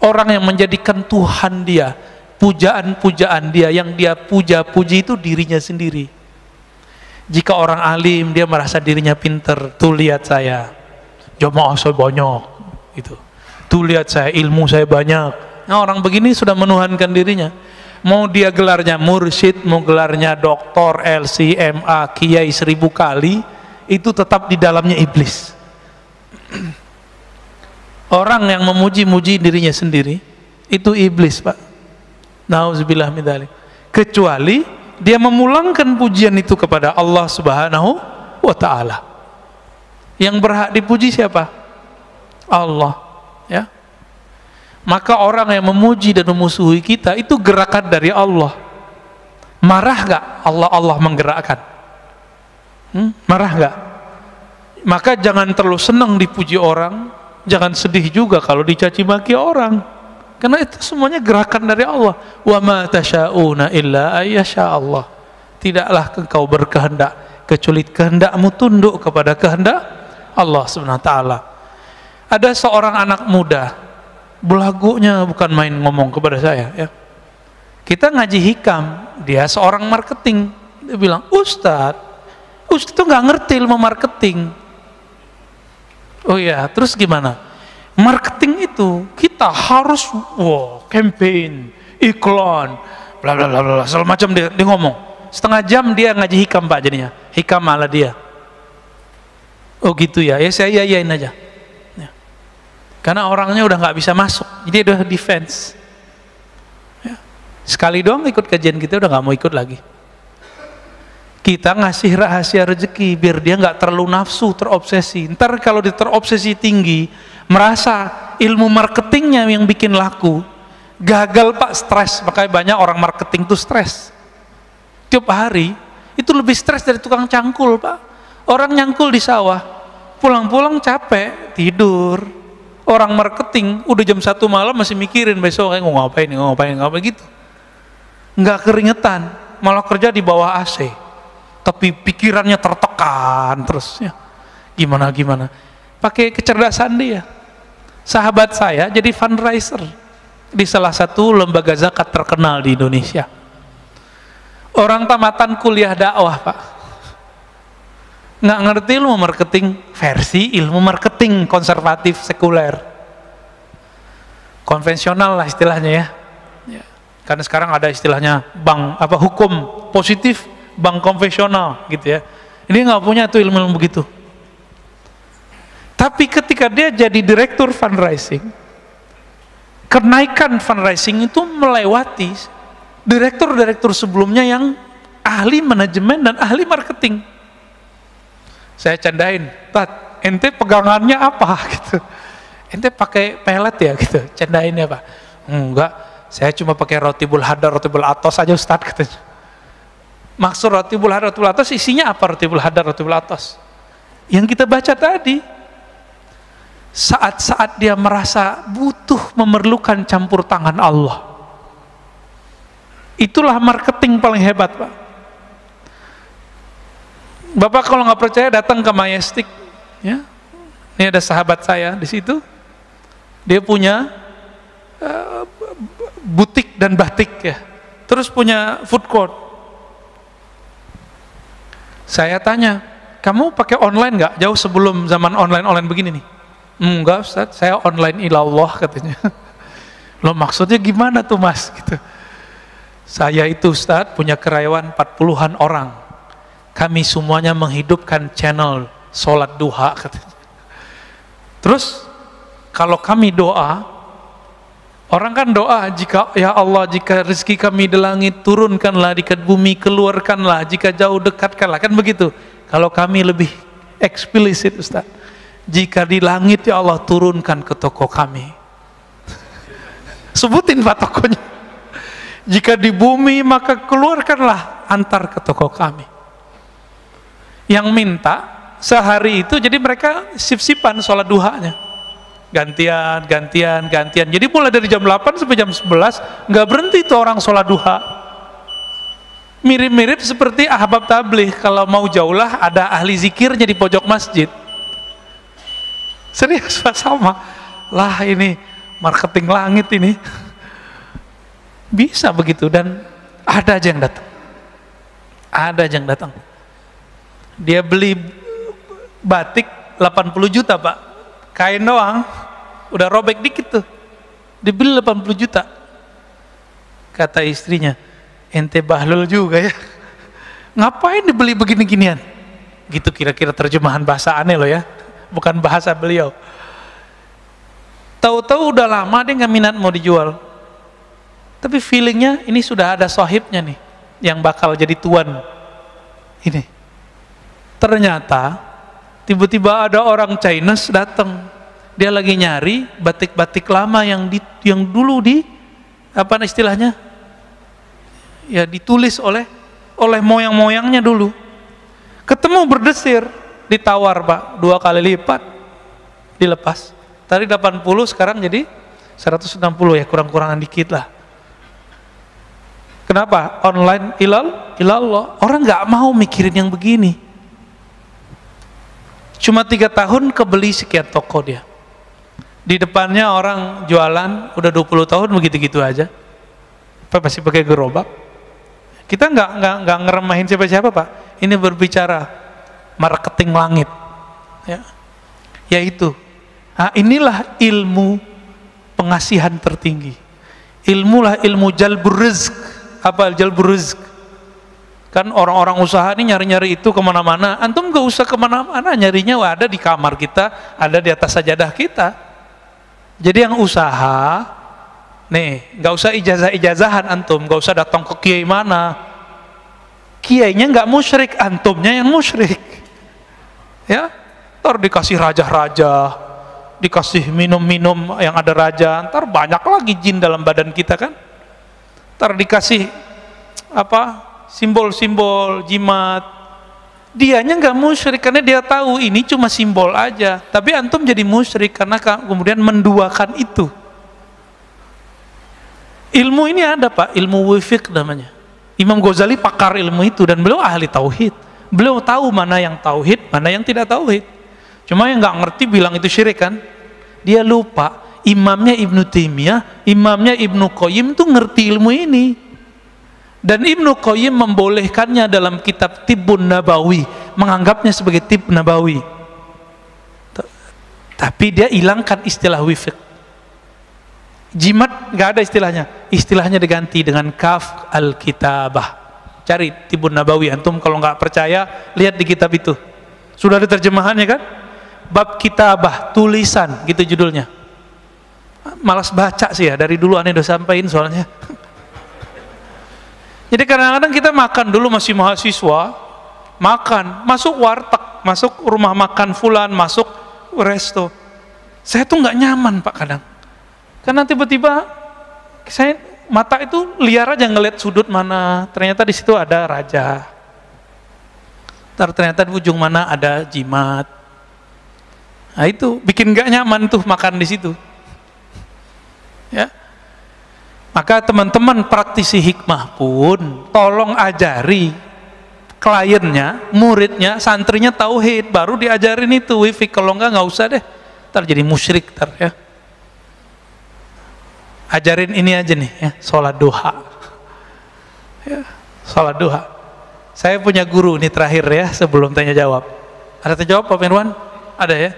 orang yang menjadikan Tuhan dia, pujaan-pujaan dia, yang dia puja-puji itu dirinya sendiri. Jika orang alim dia merasa dirinya pinter, tuh lihat saya, jamaah saya banyak, gitu. Tuh lihat saya, ilmu saya banyak. Nah orang begini sudah menuhankan dirinya. Mau dia gelarnya mursyid, mau gelarnya doktor, LCMA, kiai 1000 kali, itu tetap di dalamnya iblis. Orang yang memuji-muji dirinya sendiri itu iblis Pak. Nauzubillah min dzalik. Kecuali dia memulangkan pujian itu kepada Allah Subhanahu wa taala. Yang berhak dipuji siapa? Allah, ya. Maka orang yang memuji dan memusuhi kita itu gerakan dari Allah. Marah gak Allah menggerakkan? Marah gak? Maka jangan terlalu senang dipuji orang, jangan sedih juga kalau dicaci maki orang, karena itu semuanya gerakan dari Allah. Wa ma tasyauna illa ayyasha Allah. Tidaklah engkau berkehendak kecuali kehendakmu tunduk kepada kehendak Allah Subhanahu wa taala. Ada seorang anak muda, belagunya bukan main ngomong kepada saya, ya. Kita ngaji hikam, dia seorang marketing. Dia bilang, Ustadz itu nggak ngerti ilmu marketing. Oh iya, terus gimana? Marketing itu kita harus campaign, iklan, bla bla bla bla, segala macam dia ngomong. Setengah jam dia ngaji hikam Pak jadinya. Hikam ala dia. Oh gitu ya, ya saya yain aja. Ya. Karena orangnya udah nggak bisa masuk, jadi udah defense. Ya. Sekali doang ikut kajian kita udah nggak mau ikut lagi. Kita ngasih rahasia rezeki biar dia nggak terlalu nafsu, terobsesi. Ntar kalau dia terobsesi tinggi, merasa ilmu marketingnya yang bikin laku, gagal Pak, stres. Makanya banyak orang marketing tuh stres. Tiap hari itu lebih stres dari tukang cangkul Pak. Orang nyangkul di sawah, pulang-pulang capek, tidur. Orang marketing udah jam 1 malam masih mikirin besok mau ngapain gitu. Nggak keringetan, malah kerja di bawah AC. Tapi pikirannya tertekan terus, ya. Gimana pakai kecerdasan dia. Sahabat saya jadi fundraiser, di salah satu lembaga zakat terkenal di Indonesia. Orang tamatan kuliah dakwah, Pak, nggak ngerti ilmu marketing versi ilmu marketing konservatif sekuler, konvensional lah istilahnya ya. Karena sekarang ada istilahnya bank hukum positif, bank konvensional gitu ya. Ini nggak punya tuh ilmu begitu. Tapi ketika dia jadi direktur fundraising, kenaikan fundraising itu melewati direktur-direktur sebelumnya yang ahli manajemen dan ahli marketing. Saya candain, Tat, ente pegangannya apa gitu? Ente pakai pelet ya gitu? Candainnya apa? Enggak, saya cuma pakai rotibul hadar, rotibul atos aja Ustaz katanya. Maksud rotibul hadar, rotibul atos isinya apa rotibul hadar, rotibul atos? Yang kita baca tadi, saat-saat dia merasa butuh memerlukan campur tangan Allah, itulah marketing paling hebat, Pak. Bapak kalau nggak percaya datang ke Majestic, ya. Ini ada sahabat saya di situ, dia punya butik dan batik ya, terus punya food court. Saya tanya, kamu pakai online nggak? Jauh sebelum zaman online begini nih. Enggak Ustaz, saya online ilallah katanya. Loh maksudnya gimana tuh Mas? Gitu. Saya itu Ustaz punya karyawan 40-an orang. Kami semuanya menghidupkan channel sholat duha katanya. Terus kalau kami doa, orang kan doa, jika ya Allah, jika rezeki kami di langit turunkanlah, di bumi keluarkanlah, jika jauh dekatkanlah, kan begitu. Kalau kami lebih eksplisit Ustaz, jika di langit ya Allah turunkan ke toko kami. Sebutin Pak tokonya. Jika di bumi maka keluarkanlah, antar ke toko kami. Yang minta sehari itu, jadi mereka sip-sipan sholat duhanya, gantian. Jadi mulai dari jam 8 sampai jam 11 nggak berhenti tuh orang sholat duha. Mirip-mirip seperti ahbab tabligh, kalau mau jauh lah ada ahli zikirnya di pojok masjid. Serius Pak, sama lah, ini marketing langit ini. Bisa begitu, dan ada aja yang datang. Dia beli batik 80 juta Pak, kain doang udah robek dikit tuh, dibeli 80 juta. Kata istrinya, ente bahlul juga ya, ngapain dibeli begini-ginian gitu, kira-kira terjemahan bahasa aneh loh ya, bukan bahasa beliau. Tahu-tahu udah lama dia nggak minat mau dijual, tapi feelingnya ini sudah ada sahibnya nih yang bakal jadi tuan ini. Ternyata tiba-tiba ada orang Chinese datang, dia lagi nyari batik-batik lama yang dulu apa istilahnya ya, ditulis oleh moyang-moyangnya dulu. Ketemu berdesir, ditawar Pak 2 kali lipat, dilepas. Tadi 80, sekarang jadi 160 ya, kurang-kurangan dikit lah. Kenapa? Online ilallah. Orang nggak mau mikirin yang begini. Cuma 3 tahun kebeli sekian toko dia. Di depannya orang jualan udah 20 tahun begitu-gitu aja. Pak masih pakai gerobak. Kita nggak ngeremahin siapa-siapa Pak. Ini berbicara marketing langit. Ya. Yaitu, inilah ilmu pengasihan tertinggi. Ilmu jalbur rizq. Apa jalbur rizq? Kan orang-orang usaha ini nyari-nyari itu kemana-mana. Antum gak usah kemana-mana, nyarinya ada di kamar kita, ada di atas sajadah kita. Jadi yang usaha nih, gak usah ijazah-ijazahan antum, gak usah datang ke kiai mana. Kiainya gak musyrik, antumnya yang musyrik. Ya, ntar dikasih raja-raja, dikasih minum-minum yang ada raja, ntar banyak lagi jin dalam badan kita kan. Ntar dikasih simbol-simbol jimat, dianya nggak musyrik karena dia tahu ini cuma simbol aja, tapi antum jadi musyrik karena kemudian menduakan itu. Ilmu ini ada Pak, ilmu wifiq namanya. Imam Ghazali pakar ilmu itu dan beliau ahli tauhid, beliau tahu mana yang tauhid, mana yang tidak tauhid. Cuma yang nggak ngerti bilang itu syirik kan, dia lupa Imamnya Ibnu Taimiyah, imamnya Ibnu Qayyim tuh ngerti ilmu ini. Dan Ibnu Qayyim membolehkannya dalam kitab Tibbun Nabawi, menganggapnya sebagai tib nabawi. Tapi dia hilangkan istilah wifiq. Jimat nggak ada istilahnya. Istilahnya diganti dengan kaf al-kitabah. Cari Tibbun Nabawi, antum kalau nggak percaya lihat di kitab itu. Sudah ada terjemahannya kan? Bab kitabah, tulisan, gitu judulnya. Malas baca sih ya, dari dulu aneh udah sampein soalnya. Jadi kadang-kadang kita makan dulu masih mahasiswa, makan, masuk warteg, masuk rumah makan fulan, masuk resto. Saya tuh nggak nyaman Pak kadang. Karena tiba-tiba saya mata itu liar aja ngeliat sudut mana, ternyata di situ ada raja. Ternyata di ujung mana ada jimat. Nah itu bikin nggak nyaman tuh makan di situ. Ya. Maka teman-teman praktisi hikmah pun tolong ajari kliennya, muridnya, santrinya tauhid, baru diajarin itu wifiq. Kalau nggak usah deh, ntar jadi musyrik ntar ya. Ajarin ini aja nih ya, sholat duha ya, sholat duha. Saya punya guru ini terakhir ya, sebelum tanya jawab. Ada tanya jawab Pak Mirwan? Ada ya.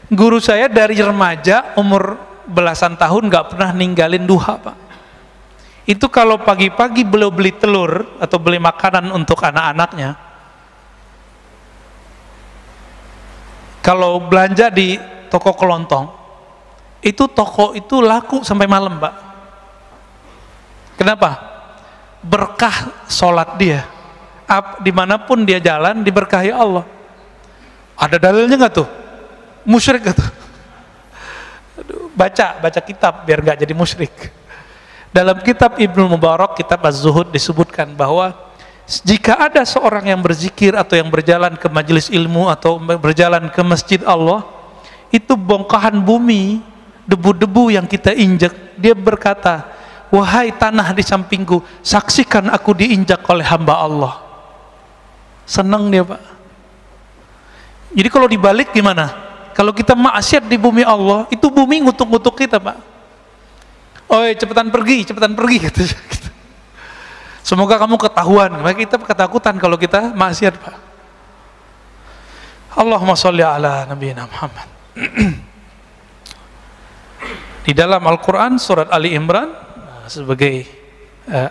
Guru saya dari remaja umur belasan tahun nggak pernah ninggalin duha Pak. Itu kalau pagi-pagi beliau beli telur atau beli makanan untuk anak-anaknya, kalau belanja di toko kelontong, itu toko itu laku sampai malam Pak. Kenapa? Berkah sholat dia. Dimanapun dia jalan diberkahi Allah. Ada dalilnya nggak tuh? Musyrik nggak tuh? Baca kitab biar nggak jadi musyrik. Dalam kitab Ibnu Mubarak, kitab Az-Zuhud disebutkan bahwa jika ada seorang yang berzikir atau yang berjalan ke majelis ilmu atau berjalan ke masjid Allah, itu bongkahan bumi, debu-debu yang kita injak, dia berkata, wahai tanah di sampingku, saksikan aku diinjak oleh hamba Allah. Senang dia Pak. Jadi kalau dibalik gimana? Kalau kita maksiat di bumi Allah, itu bumi ngutuk-ngutuk kita Pak. Oi cepetan pergi gitu. Semoga kamu ketahuan. Maka kita ketakutan kalau kita maksiat Pak. Allahumma sholli ala nabiyina Muhammad. Di dalam Al-Quran surat Ali Imran sebagai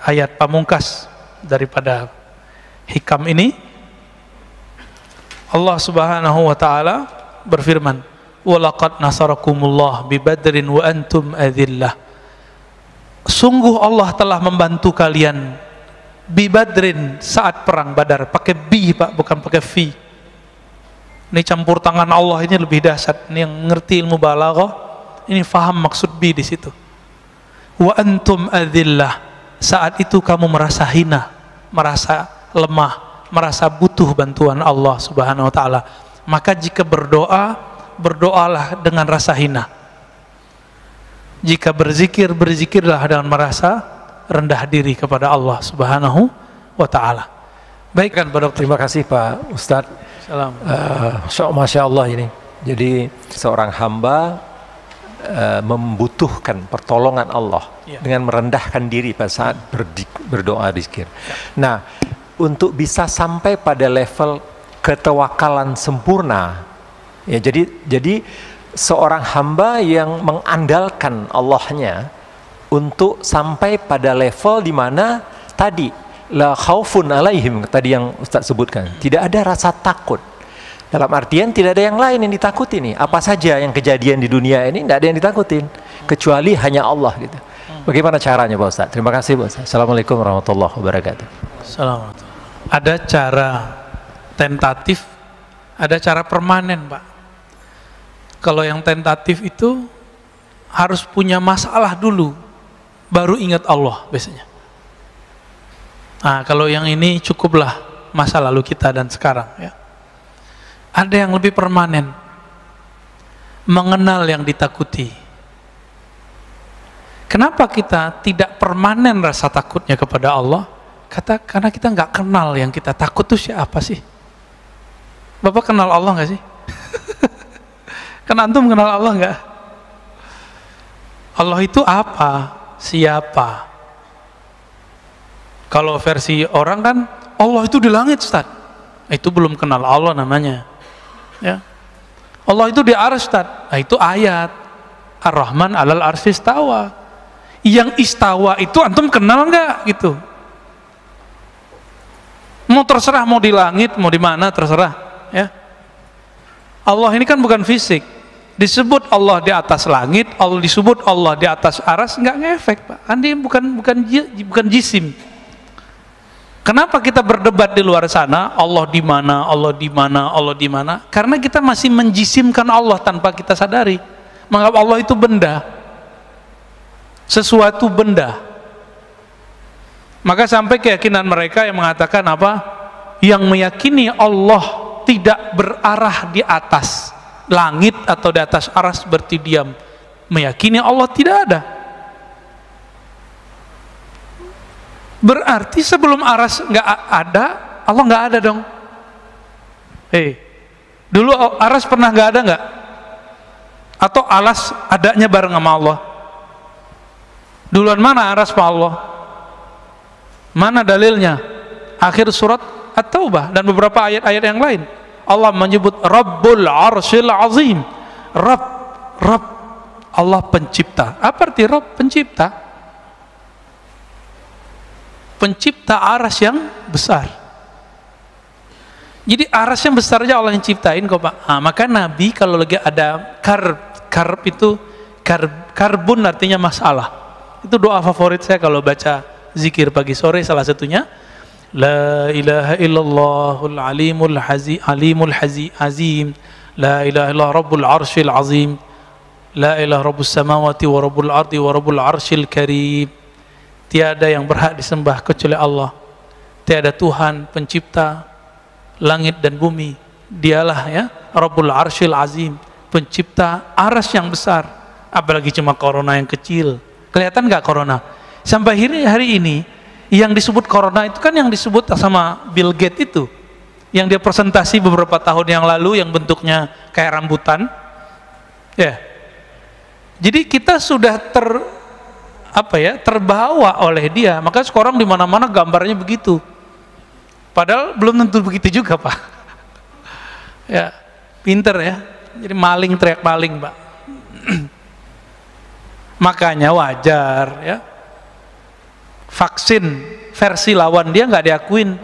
ayat pamungkas daripada hikam ini, Allah Subhanahu wa taala berfirman, "Wa laqad nasarakumullah bi Badrin wa antum adillah." Sungguh Allah telah membantu kalian bi Badrin saat perang Badar. Pakai bi Pak, bukan pakai fi. Ini campur tangan Allah ini lebih dahsyat. Ini yang ngerti ilmu balaghah, ini faham maksud bi di situ. Wa antum adillah, saat itu kamu merasa hina, merasa lemah, merasa butuh bantuan Allah Subhanahu wa taala. Maka jika berdoa, berdoalah dengan rasa hina. Jika berzikir, berzikirlah dengan merasa rendah diri kepada Allah Subhanahu wa taala. Baik kan Pak Dokter? Terima kasih Pak Ustadz. Salam. Masya Allah ini. Jadi seorang hamba membutuhkan pertolongan Allah dengan merendahkan diri pada saat berdoa zikir. Nah, untuk bisa sampai pada level ketawakalan sempurna, ya jadi seorang hamba yang mengandalkan Allahnya untuk sampai pada level di mana tadi la khaufun alaihim, tadi yang Ustaz sebutkan, tidak ada rasa takut. Dalam artian tidak ada yang lain yang ditakuti nih. Apa saja yang kejadian di dunia ini tidak ada yang ditakutin kecuali hanya Allah gitu. Bagaimana caranya Pak Ustaz? Terima kasih Pak Ustaz. Assalamualaikum warahmatullahi wabarakatuh. Assalamualaikum. Ada cara tentatif, ada cara permanen Pak. Kalau yang tentatif itu harus punya masalah dulu, baru ingat Allah biasanya. Nah, kalau yang ini cukuplah masa lalu kita dan sekarang ya. Ada yang lebih permanen, mengenal yang ditakuti. Kenapa kita tidak permanen rasa takutnya kepada Allah? Karena kita nggak kenal yang kita takut itu siapa sih? Bapak kenal Allah nggak sih? Kan antum kenal Allah nggak? Allah itu apa? Siapa? Kalau versi orang kan Allah itu di langit, Ustaz. Itu belum kenal Allah namanya. Ya. Allah itu di arsy, Ustaz. Nah, itu ayat. Ar-Rahman 'alal arsy istawa. Yang istawa itu antum kenal nggak gitu? Mau terserah mau di langit, mau di mana terserah, ya. Allah ini kan bukan fisik. Disebut Allah di atas langit, Allah disebut Allah di atas aras, nggak ngefek, Pak. Andi bukan jisim. Kenapa kita berdebat di luar sana, Allah di mana, Allah di mana, Allah di mana? Karena kita masih menjisimkan Allah tanpa kita sadari. Menganggap Allah itu benda, sesuatu benda. Maka sampai keyakinan mereka yang mengatakan apa? Yang meyakini Allah tidak berarah di atas langit atau di atas aras seperti diam, meyakini Allah tidak ada. Berarti sebelum aras nggak ada, Allah nggak ada dong. Dulu aras pernah nggak ada nggak? Atau alas adanya bareng sama Allah? Duluan mana aras sama Allah? Mana dalilnya? Akhir surat At-Taubah dan beberapa ayat-ayat yang lain. Allah menyebut Rabbul Arsyil Azim. Rabb Allah pencipta. Apa arti Rabb? Pencipta. Pencipta aras yang besar. Jadi aras yang besar aja Allah yang ciptain kok, Pak. Nah, maka Nabi kalau lagi ada karb itu karbun artinya masalah. Itu doa favorit saya kalau baca zikir pagi sore, salah satunya La ilaha illallahul alimul azim, la ilaha illallah rabbul arsyil azim, la ilaha rabbus samawati wa rabbul ardi wa rabbul arsyil karim. Tiada yang berhak disembah kecuali Allah, tiada Tuhan pencipta langit dan bumi, dialah ya rabbul arsyil azim, pencipta aras yang besar. Apalagi cuma corona yang kecil, kelihatan nggak corona? Sampai hari ini yang disebut corona itu kan yang disebut sama Bill Gates itu, yang dia presentasi beberapa tahun yang lalu, yang bentuknya kayak rambutan, ya. Jadi kita sudah terbawa oleh dia, maka sekarang di mana-mana gambarnya begitu. Padahal belum tentu begitu juga, Pak. Ya, pinter ya. Jadi maling teriak maling, Pak. Makanya wajar ya. Vaksin versi lawan dia nggak diakuin,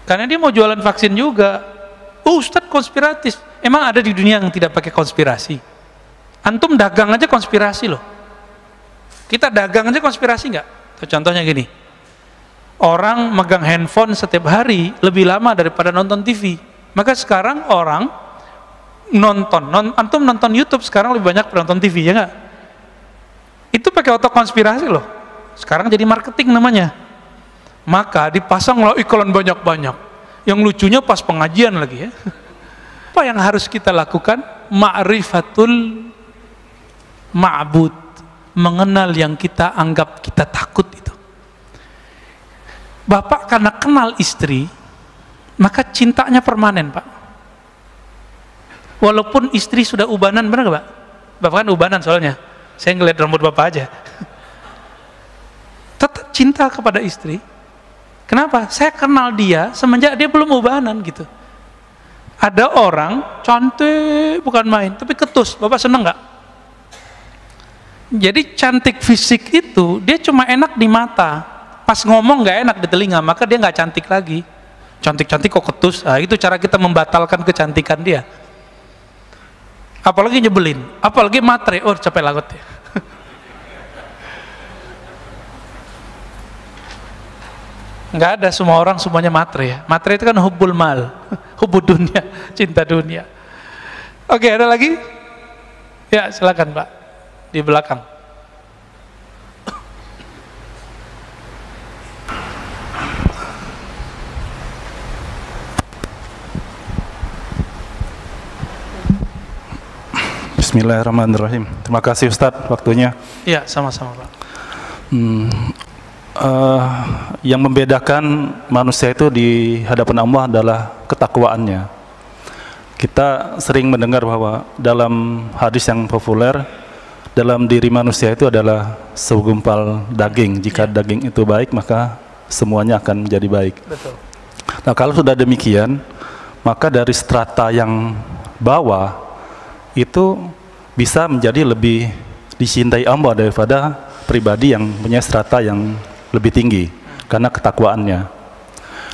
karena dia mau jualan vaksin juga. Ustadz konspiratif. Emang ada di dunia yang tidak pakai konspirasi? Antum dagang aja konspirasi loh. Kita dagang aja konspirasi nggak? Contohnya gini, orang megang handphone setiap hari lebih lama daripada nonton TV. Maka sekarang orang antum nonton YouTube sekarang lebih banyak nonton TV, ya nggak? Itu pakai otak konspirasi loh. Sekarang jadi marketing namanya. Maka dipasanglah iklan banyak-banyak. Yang lucunya pas pengajian lagi ya. Apa yang harus kita lakukan? Ma'rifatul ma'bud, mengenal yang kita anggap kita takut itu. Bapak karena kenal istri, maka cintanya permanen, Pak. Walaupun istri sudah ubanan, benar gak, Pak? Bapak kan ubanan soalnya. Saya ngeliat rambut Bapak aja. Tetap cinta kepada istri. Kenapa? Saya kenal dia semenjak dia belum ubanan gitu. Ada orang cantik bukan main, tapi ketus. Bapak seneng nggak? Jadi cantik fisik itu dia cuma enak di mata. Pas ngomong nggak enak di telinga, maka dia nggak cantik lagi. Cantik-cantik kok ketus. Nah, itu cara kita membatalkan kecantikan dia. Apalagi nyebelin, apalagi matre. Oh, capek lagut ya. Nggak ada semua orang semuanya matre ya. Matre itu kan hubbul mal, hubbud dunia, cinta dunia. Oke, ada lagi? Ya, silakan Pak, di belakang. Bismillahirrahmanirrahim. Terima kasih Ustadz waktunya. Iya, sama-sama Pak. Yang membedakan manusia itu di hadapan Allah adalah ketakwaannya. Kita sering mendengar bahwa dalam hadis yang populer, dalam diri manusia itu adalah segumpal daging. Jika daging itu baik, maka semuanya akan menjadi baik. Betul. Nah, kalau sudah demikian, maka dari strata yang bawah itu bisa menjadi lebih dicintai Allah daripada pribadi yang punya strata yang lebih tinggi karena ketakwaannya.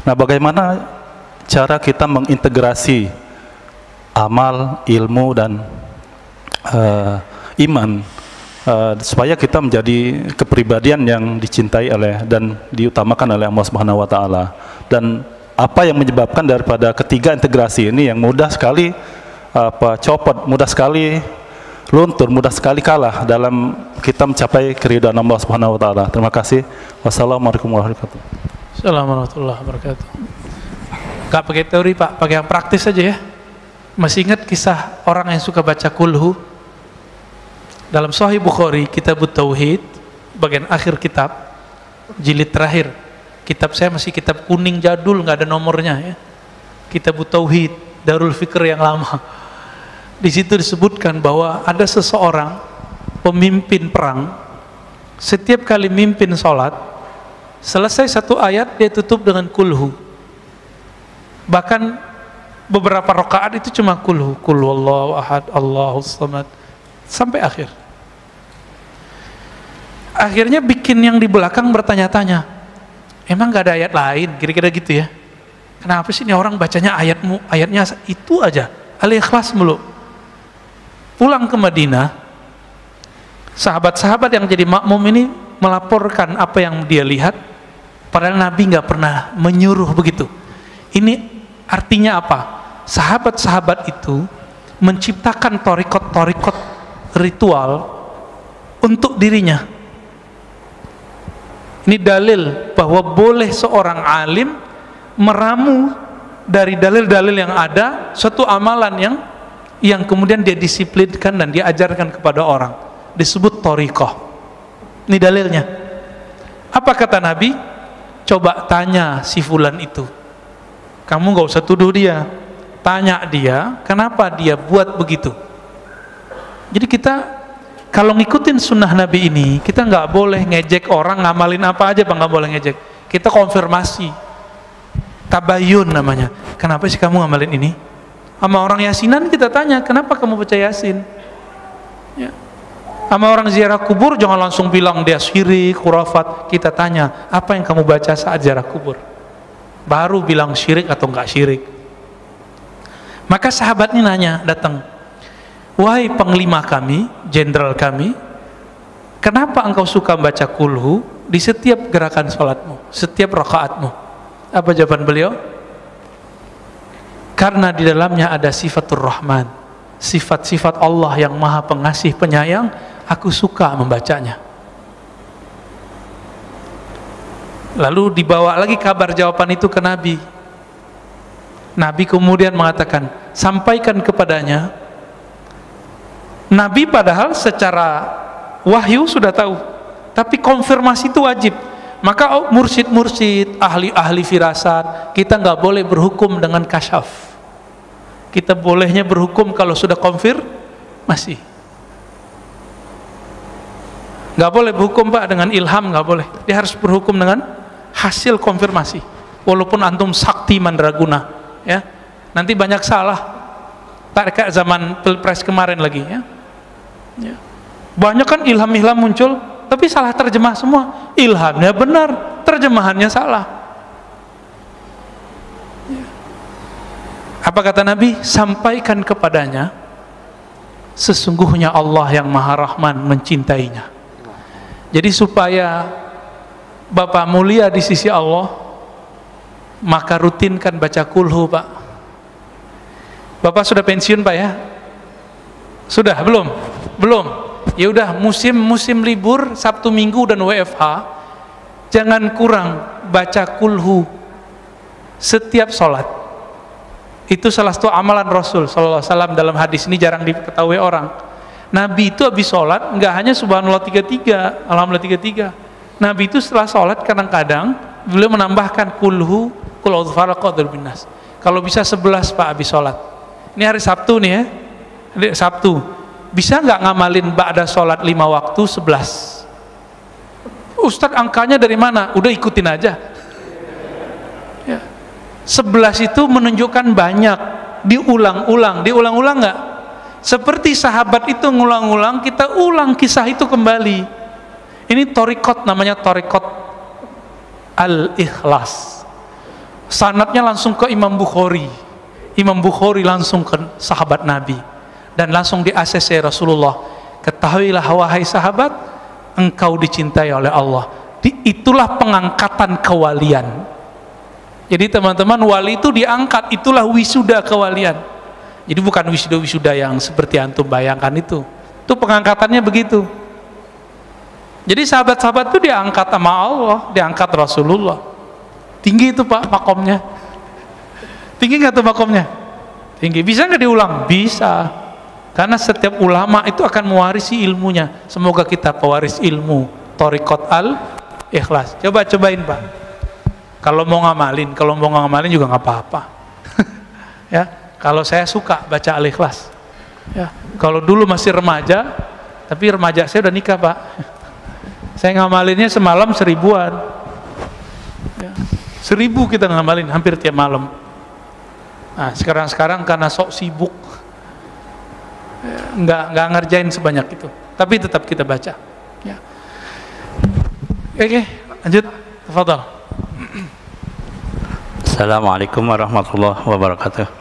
Nah, bagaimana cara kita mengintegrasi amal, ilmu, dan iman supaya kita menjadi kepribadian yang dicintai oleh dan diutamakan oleh Allah Subhanahu wa taala. Dan apa yang menyebabkan daripada ketiga integrasi ini yang mudah sekali copot, mudah sekali luntur, mudah sekali kalah dalam kita mencapai keridhaan Allah Subhanahu wa taala. Terima kasih. Wassalamualaikum warahmatullahi wabarakatuh. Assalamualaikum warahmatullahi wabarakatuh. Gak pakai teori Pak, pakai yang praktis aja ya. Masih ingat kisah orang yang suka baca kulhu? Dalam Sahih Bukhari, Kitab Tauhid, bagian akhir kitab, jilid terakhir. Kitab saya masih kitab kuning jadul, nggak ada nomornya ya. Kitab Tauhid, Darul Fikr yang lama. Di situ disebutkan bahwa ada seseorang pemimpin perang, setiap kali mimpin sholat, selesai satu ayat dia tutup dengan kulhu. Bahkan beberapa rakaat itu cuma kulhu, kul wallahu ahad, Allahus samad, sampai akhir. Akhirnya bikin yang di belakang bertanya-tanya, emang gak ada ayat lain? Kira-kira gitu ya. Kenapa sih ini orang bacanya ayatnya itu aja, Al-Ikhlas mulu. Pulang ke Madinah, sahabat-sahabat yang jadi makmum ini melaporkan apa yang dia lihat, padahal Nabi gak pernah menyuruh begitu. Ini artinya apa? Sahabat-sahabat itu menciptakan torikot-torikot ritual untuk dirinya. Ini dalil bahwa boleh seorang alim meramu dari dalil-dalil yang ada suatu amalan yang kemudian dia disiplinkan dan dia ajarkan kepada orang, disebut thariqah. Ini dalilnya. Apa kata Nabi? Coba tanya si fulan itu, kamu gak usah tuduh dia, tanya dia kenapa dia buat begitu. Jadi kita kalau ngikutin sunnah Nabi ini, kita nggak boleh ngejek orang ngamalin apa aja, Bang, nggak boleh ngejek. Kita konfirmasi, tabayun namanya. Kenapa sih kamu ngamalin ini? Sama orang yasinan kita tanya, kenapa kamu baca yasin? Ya. Sama orang ziarah kubur jangan langsung bilang dia syirik, khurafat. Kita tanya, apa yang kamu baca saat ziarah kubur? Baru bilang syirik atau nggak syirik. Maka sahabat ini nanya, datang, wahai panglima kami, jenderal kami, kenapa engkau suka membaca kulhu di setiap gerakan sholatmu, setiap rakaatmu? Apa jawaban beliau? Karena di dalamnya ada sifatur rahman, sifat-sifat Allah yang maha pengasih penyayang, aku suka membacanya. Lalu dibawa lagi kabar jawaban itu ke Nabi. Nabi kemudian mengatakan, sampaikan kepadanya. Nabi padahal secara wahyu sudah tahu, tapi konfirmasi itu wajib. Maka mursyid-mursyid, ahli-ahli firasat, kita nggak boleh berhukum dengan kasyaf. Kita bolehnya berhukum kalau sudah konfirmasi. Nggak boleh berhukum Pak dengan ilham, nggak boleh. Dia harus berhukum dengan hasil konfirmasi. Walaupun antum sakti mandraguna, ya, nanti banyak salah. Tak kayak zaman pilpres kemarin lagi, ya. Ya. Banyak kan ilham-ilham muncul, tapi salah terjemah semua. Ilhamnya benar, terjemahannya salah. Ya. Apa kata Nabi? Sampaikan kepadanya, sesungguhnya Allah yang Maha Rahman mencintainya. Jadi supaya Bapak mulia di sisi Allah, maka rutinkan baca kulhu, Pak. Bapak sudah pensiun, Pak, ya? Sudah belum? Belum. Ya udah, musim libur Sabtu Minggu dan WFH, jangan kurang baca kulhu setiap sholat. Itu salah satu amalan Rasul sallallahu alaihi wasallam. Dalam hadis ini jarang diketahui orang. Nabi itu habis sholat nggak hanya subhanallah 33, alhamdulillah 33. Nabi itu setelah sholat kadang-kadang beliau menambahkan kulhu, kul a'udzu birabbil nas. Kalau bisa 11 Pak habis sholat. Ini hari Sabtu nih ya, hari Sabtu. bisa nggak ngamalin ba'da sholat 5 waktu 11? Ustadz, angkanya dari mana? Udah ikutin aja ya. 11 itu menunjukkan banyak, diulang-ulang nggak? Seperti sahabat itu ngulang-ulang, kita ulang kisah itu kembali. Ini thariqat, namanya thariqat al-ikhlas. Sanadnya langsung ke Imam Bukhari. Imam Bukhari langsung ke sahabat Nabi dan langsung di ACC Rasulullah. Ketahuilah wahai sahabat, engkau dicintai oleh Allah. Itulah pengangkatan kewalian. Jadi teman-teman, wali itu diangkat, itulah wisuda kewalian. Jadi bukan wisuda-wisuda yang seperti antum bayangkan itu pengangkatannya begitu. Jadi sahabat-sahabat itu diangkat sama Allah, diangkat Rasulullah. Tinggi itu Pak makomnya. Tinggi nggak tuh makomnya? Tinggi. Bisa nggak diulang? Bisa. Karena setiap ulama itu akan mewarisi ilmunya. Semoga kita pewaris ilmu thariqat al-ikhlas. Cobain Pak. Kalau mau ngamalin juga nggak apa-apa. Ya. Kalau saya suka baca al-ikhlas. Ya. Kalau dulu masih remaja, tapi remaja saya udah nikah Pak. Saya ngamalinnya semalam 1000-an. Ya. 1000 kita ngamalin hampir tiap malam. Nah, sekarang karena sok sibuk, nggak ngerjain sebanyak itu. Tapi tetap kita baca. Ya. Oke, lanjut. Tafadhal. Assalamualaikum warahmatullahi wabarakatuh.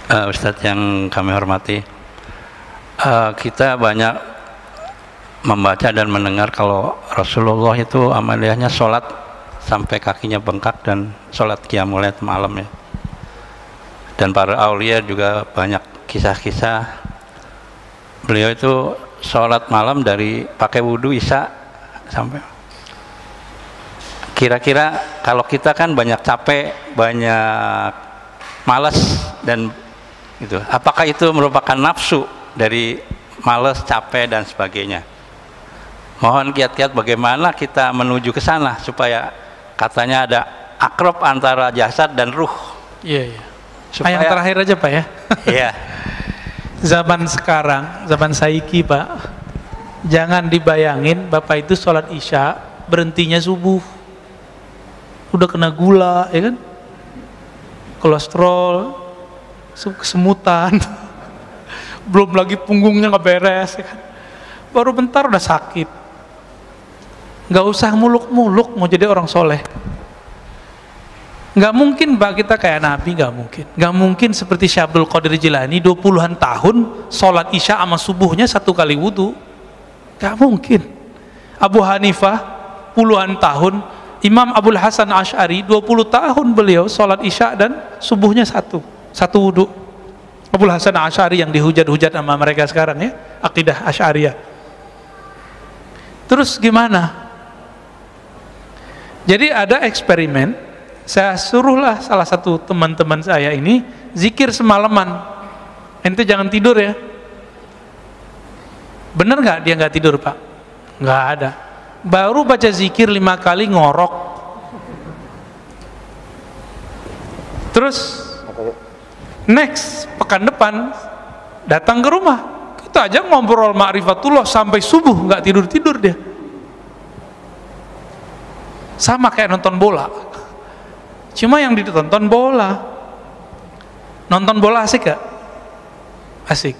Ustadz yang kami hormati, kita banyak membaca dan mendengar kalau Rasulullah itu amaliyahnya sholat sampai kakinya bengkak dan sholat qiyamul lail malam ya. Dan para aulia juga banyak kisah-kisah beliau itu sholat malam dari pakai wudhu isya sampai. Kira-kira kalau kita kan banyak capek, banyak malas dan gitu, apakah itu merupakan nafsu dari malas, capek dan sebagainya? Mohon kiat-kiat bagaimana kita menuju ke sana supaya katanya ada akrab antara jasad dan ruh. Iya. Supaya... Yang terakhir aja Pak ya. Iya. Zaman sekarang, zaman saiki Pak, jangan dibayangin Bapak itu sholat isya berhentinya subuh. Udah kena gula, ya kan? Kolesterol, kesemutan, belum lagi punggungnya nggak beres, ya kan? Baru bentar udah sakit. Nggak usah muluk-muluk mau jadi orang soleh. Nggak mungkin Pak kita kayak Nabi, nggak mungkin seperti Syekh Abdul Qadir Jilani 20-an tahun sholat isya sama subuhnya 1 kali wudhu, nggak mungkin. Abu Hanifah puluhan tahun, Imam Abul Hasan Asy'ari 20 tahun beliau sholat isya dan subuhnya satu wudhu. Abul Hasan Asy'ari yang dihujat-hujat sama mereka sekarang ya, akidah Asy'ariyah. Terus gimana? Jadi ada eksperimen, saya suruhlah salah satu teman-teman saya ini zikir semalaman. Ente jangan tidur ya. Bener nggak dia nggak tidur Pak? Nggak ada. Baru baca zikir 5 kali ngorok. Terus next pekan depan datang ke rumah, kita aja ngobrol ma'rifatullah sampai subuh nggak tidur dia. Sama kayak nonton bola, cuma yang ditonton bola. Nonton bola asik gak? Asik.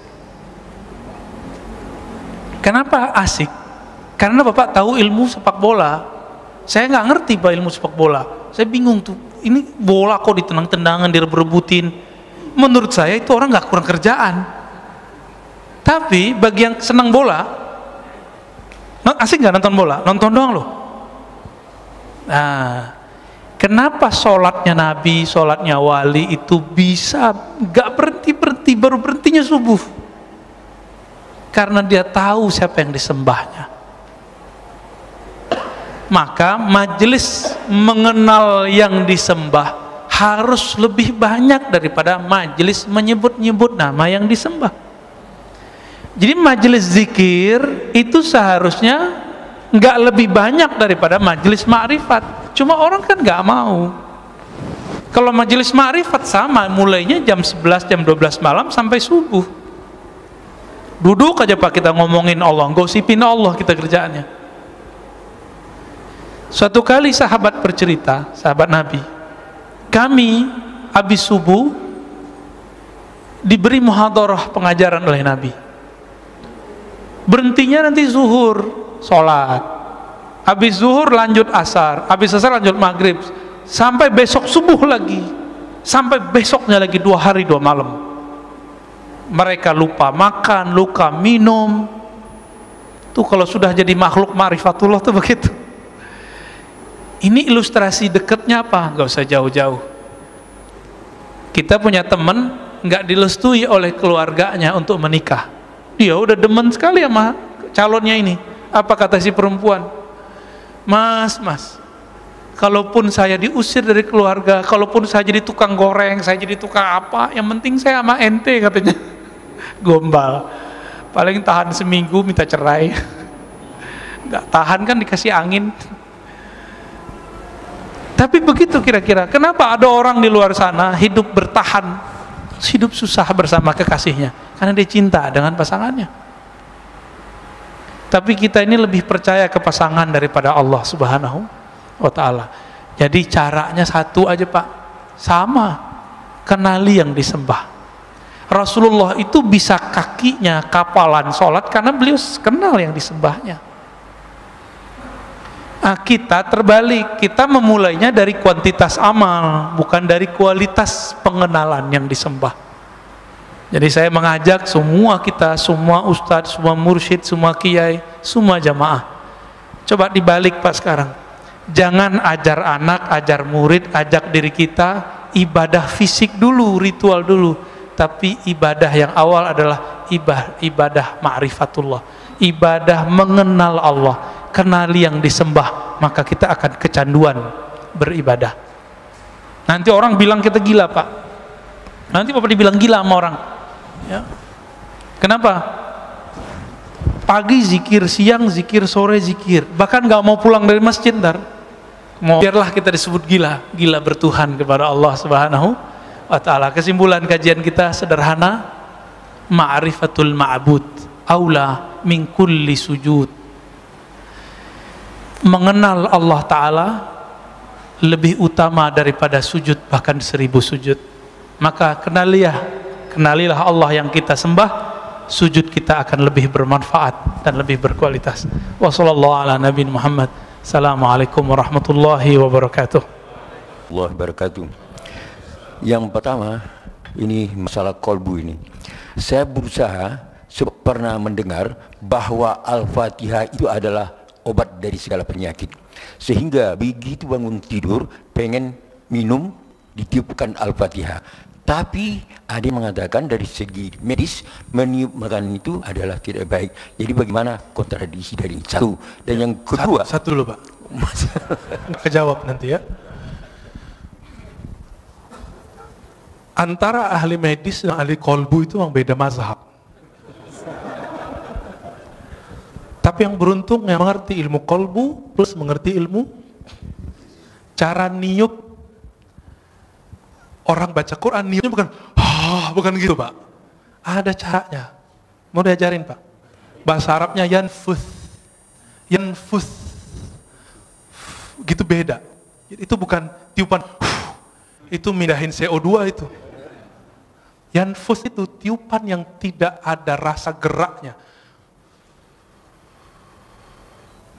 Kenapa asik? Karena Bapak tahu ilmu sepak bola. Saya nggak ngerti Pak ilmu sepak bola. Saya bingung tuh, ini bola kok ditendang-tendangan, direbut-rebutin. Menurut saya itu orang nggak kurang kerjaan. Tapi bagi yang senang bola, asik nggak nonton bola? Nonton doang loh. Nah, kenapa sholatnya Nabi, sholatnya wali itu bisa nggak berhenti, baru berhentinya subuh? Karena dia tahu siapa yang disembahnya. Maka majelis mengenal yang disembah harus lebih banyak daripada majelis menyebut-nyebut nama yang disembah. Jadi majelis zikir itu seharusnya nggak lebih banyak daripada majelis ma'rifat. Cuma orang kan nggak mau. Kalau majelis ma'rifat sama, mulainya jam 11, jam 12 malam sampai subuh. Duduk aja Pak kita ngomongin Allah, gosipin Allah kita kerjaannya. Suatu kali sahabat bercerita, sahabat Nabi, kami habis subuh diberi muhadarah pengajaran oleh Nabi. Berhentinya nanti zuhur, sholat. Habis zuhur lanjut asar, habis asar lanjut maghrib, sampai besok subuh lagi, sampai besoknya lagi 2 hari 2 malam. Mereka lupa makan, lupa minum. Tuh kalau sudah jadi makhluk ma'rifatullah tuh begitu. Ini ilustrasi dekatnya apa? Gak usah jauh-jauh. Kita punya teman nggak dilestui oleh keluarganya untuk menikah. Dia udah demen sekali sama calonnya ini. Apa kata si perempuan? Mas, kalaupun saya diusir dari keluarga, kalaupun saya jadi tukang goreng, saya jadi tukang apa, yang penting saya sama ente, katanya. Gombal. Paling tahan seminggu minta cerai. Nggak tahan kan dikasih angin. Tapi begitu kira-kira. Kenapa ada orang di luar sana hidup bertahan, hidup susah bersama kekasihnya? Karena dia cinta dengan pasangannya. Tapi kita ini lebih percaya ke pasangan daripada Allah Subhanahu wa ta'ala. Jadi caranya satu aja Pak, sama, kenali yang disembah. Rasulullah itu bisa kakinya kapalan sholat karena beliau kenal yang disembahnya. Kita terbalik, kita memulainya dari kuantitas amal, bukan dari kualitas pengenalan yang disembah. Jadi saya mengajak semua kita, semua ustadz, semua mursyid, semua kiai, semua jamaah, coba dibalik Pak sekarang. Jangan ajar anak, ajar murid, ajak diri kita ibadah fisik dulu, ritual dulu. Tapi ibadah yang awal adalah ibadah ma'rifatullah, ibadah mengenal Allah, kenali yang disembah, maka kita akan kecanduan beribadah. Nanti orang bilang kita gila Pak, nanti Bapak dibilang gila sama orang ya. Kenapa? Pagi zikir, siang zikir, sore zikir, bahkan gak mau pulang dari masjid ntar. Biarlah kita disebut gila, gila bertuhan kepada Allah Subhanahu wa ta'ala. Kesimpulan kajian kita sederhana, ma'rifatul ma'bud aula min kulli sujud. Mengenal Allah Ta'ala lebih utama daripada sujud, bahkan 1000 sujud. Maka kenalilah Allah yang kita sembah, sujud kita akan lebih bermanfaat dan lebih berkualitas. Wa sallallahu ala nabiyina Muhammad. Assalamualaikum warahmatullahi wabarakatuh. Allah wabarakatuh. Yang pertama, ini masalah kolbu ini. Saya berusaha, pernah mendengar bahwa Al-Fatihah itu adalah obat dari segala penyakit. Sehingga begitu bangun tidur, pengen minum, ditiupkan Al-Fatihah. Tapi ada yang mengatakan dari segi medis, meniup makanan itu adalah tidak baik. Jadi bagaimana kontradiksi dari satu? Dan yang kedua, satu dulu Pak. Kejawab nanti ya. Antara ahli medis dan ahli kolbu itu memang beda mazhab. Tapi yang beruntung yang mengerti ilmu kolbu plus mengerti ilmu cara niup. Orang baca Quran niupnya bukan gitu Pak. Ada caranya. Mau diajarin Pak. Bahasa Arabnya yanfuth. Gitu beda. Itu bukan tiupan. Itu mindahin CO2 itu. Yanfuth itu tiupan yang tidak ada rasa geraknya.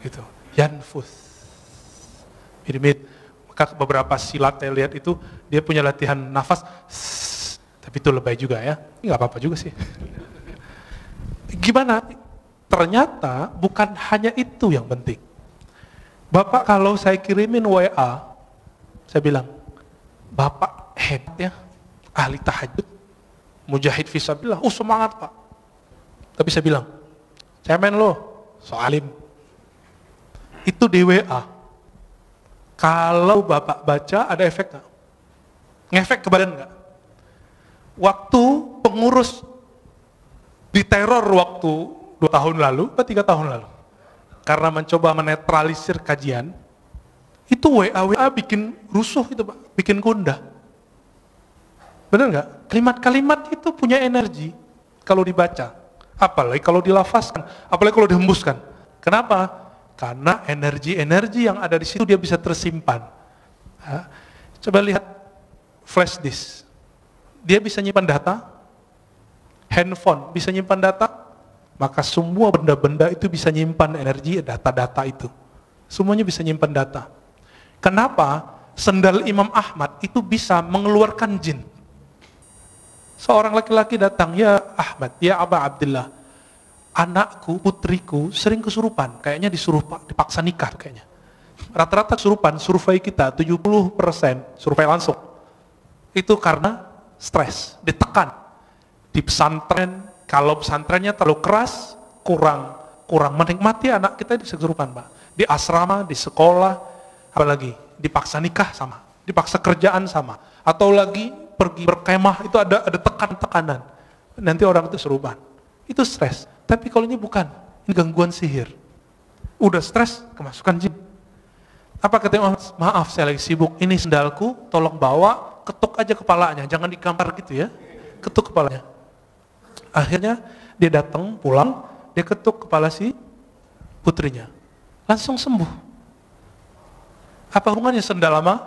Gitu. Yanfuth. Mirip-mirip. Maka beberapa silat saya lihat itu dia punya latihan nafas, tapi itu lebay juga ya. Ini nggak apa-apa juga sih. Gimana? Ternyata bukan hanya itu yang penting. Bapak kalau saya kirimin WA, saya bilang, Bapak hebat ya, ahli tahajud, mujahid fisabilillah, semangat Pak. Tapi saya bilang, cemen lo, soalim. Itu di WA. Kalau Bapak baca ada efek nggak? Ngefek ke badan nggak? Waktu pengurus diteror waktu 2 tahun lalu, atau 3 tahun lalu, karena mencoba menetralisir kajian, itu WA bikin rusuh itu Pak, bikin gundah. Benar nggak? Kalimat-kalimat itu punya energi kalau dibaca. Apalagi kalau dilafazkan, apalagi kalau dihembuskan. Kenapa? Karena energi-energi yang ada di situ dia bisa tersimpan. Coba lihat flash disk. Dia bisa nyimpan data, handphone bisa nyimpan data, maka semua benda-benda itu bisa nyimpan energi data-data itu. Semuanya bisa nyimpan data. Kenapa sendal Imam Ahmad itu bisa mengeluarkan jin? Seorang laki-laki datang, ya Ahmad, ya Aba Abdullah, anakku, putriku sering kesurupan, kayaknya dipaksa nikah kayaknya. Rata-rata kesurupan, survei kita 70%, survei langsung, itu karena stres, ditekan. Di pesantren, kalau pesantrennya terlalu keras, kurang menikmati anak kita bisa kesurupan, Pak. Di asrama, di sekolah, apalagi dipaksa nikah sama, dipaksa kerjaan sama, atau lagi pergi berkemah itu ada tekanan, nanti orang itu kesurupan. Itu stres. Tapi kalau ini bukan, ini gangguan sihir. Udah stres, kemasukan jin. Apa katanya? Maaf saya lagi sibuk, ini sendalku, tolong bawa, ketuk aja kepalanya, jangan digambar gitu ya, ketuk kepalanya. Akhirnya dia datang, pulang, dia ketuk kepala si putrinya, langsung sembuh. Apa hubungannya sendal lama?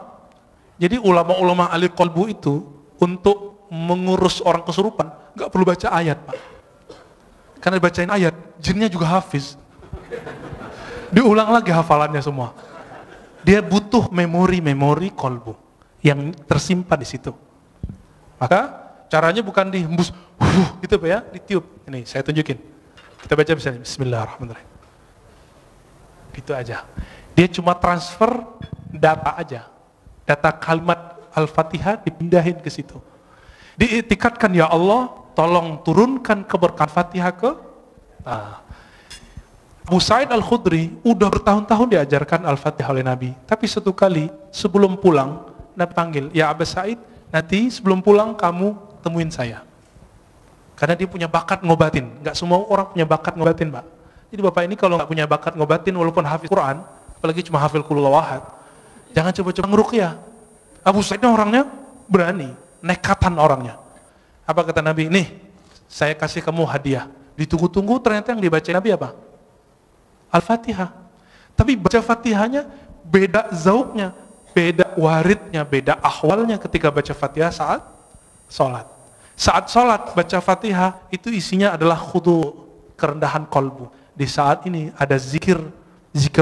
Jadi ulama-ulama ahli qalbu itu untuk mengurus orang kesurupan, gak perlu baca ayat, Pak. Karena dibacain ayat, jinnya juga hafiz. Diulang lagi hafalannya semua. Dia butuh memori qalbu yang tersimpan di situ. Maka caranya bukan dihembus, gitu Pak ya, ditiup. Ini saya tunjukin. Kita baca misalnya, Bismillahirrahmanirrahim. Gitu aja. Dia cuma transfer data aja. Data kalimat Al-Fatihah dipindahin ke situ. Diiktikadkan, ya Allah, tolong turunkan keberkahan Fatihah ke Abu Sa'id Al-Khudri udah bertahun-tahun diajarkan Al-Fatihah oleh Nabi. Tapi satu kali sebelum pulang, Nabi panggil, ya Abu Sa'id, nanti sebelum pulang kamu temuin saya. Karena dia punya bakat ngobatin. Gak semua orang punya bakat ngobatin, Pak. Jadi Bapak ini kalau gak punya bakat ngobatin, walaupun hafiz Quran, apalagi cuma hafil qul huwallahu, jangan coba-coba ngeruqyah. Abu Sa'id orangnya berani, nekatan orangnya. Apa kata Nabi? Nih, saya kasih kamu hadiah. Ditunggu-tunggu ternyata yang dibaca Nabi apa? Al-Fatihah. Tapi baca Fatihahnya beda zauknya, beda waridnya, beda ahwalnya ketika baca Fatihah saat sholat. Saat sholat baca Fatihah itu isinya adalah khudu, kerendahan kolbu. Di saat ini ada zikir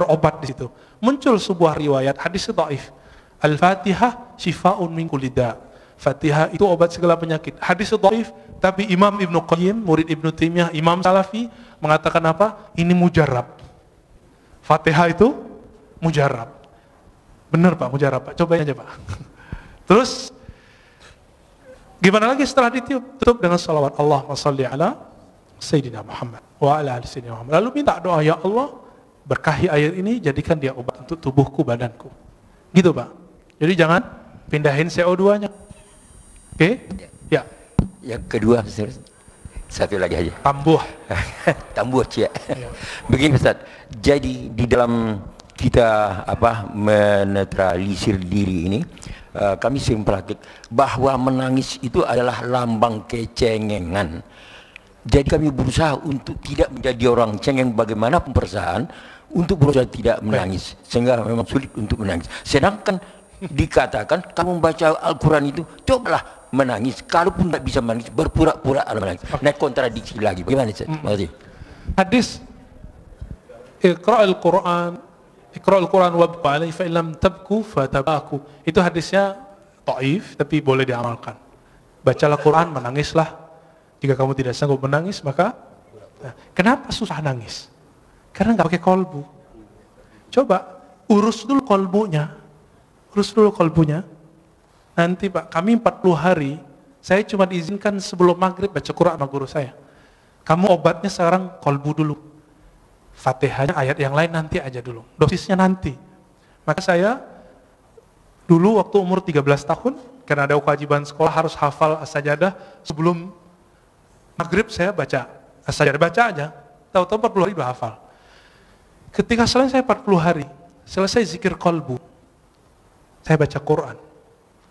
obat di situ. Muncul sebuah riwayat hadis dhaif. Al-Fatihah shifa'un min kulli da'. Fatihah itu obat segala penyakit. Hadis dhaif, tapi Imam Ibnu Qayyim, murid Ibnu Taimiyah, Imam Salafi mengatakan apa? Ini mujarab. Fatihah itu mujarab. Benar Pak, mujarab Pak. Cobain aja Pak. Terus gimana lagi setelah ditiup? Tutup dengan salawat Allahumma shalli ala Sayyidina Muhammad wa ala ali Sayyidina Muhammad. Lalu minta doa, ya Allah, berkahi ayat ini, jadikan dia obat untuk tubuhku, badanku. Gitu Pak. Jadi jangan pindahin CO2-nya. Oke? Ya. Yang kedua, satu lagi aja. Tambuh. Tambuh, Cia. Ya. Begini Ustaz, jadi di dalam kita menetralisir diri ini, kami sering praktik bahwa menangis itu adalah lambang kecengengan. Jadi kami berusaha untuk tidak menjadi orang cengeng bagaimanapun perasaan, untuk berusaha tidak menangis, sehingga memang sulit untuk menangis. Sedangkan dikatakan kamu membaca Al-Quran itu cobalah menangis, kalaupun tidak bisa menangis berpura-pura menangis. Nah, kontradiksi lagi. Bagaimana Ustaz? Hadis Iqra'ul Quran wabqa alaihi fa illam tabku fatabaku. Itu hadisnya dhaif tapi boleh diamalkan. Bacalah Quran, menangislah. Jika kamu tidak sanggup menangis, maka kenapa susah nangis? Karena nggak pakai kolbu. Coba urus dulu kolbunya. Nanti Pak, kami 40 hari, saya cuma diizinkan sebelum maghrib baca Quran sama guru saya. Kamu obatnya sekarang kolbu dulu. Fatihahnya ayat yang lain nanti aja dulu. Dosisnya nanti. Maka saya dulu waktu umur 13 tahun, karena ada kewajiban sekolah harus hafal as-sajadah, sebelum maghrib saya baca as-sajadah, baca aja. Tahu-tahu 40 hari udah hafal. Ketika selesai 40 hari, selesai zikir kolbu, saya baca Quran.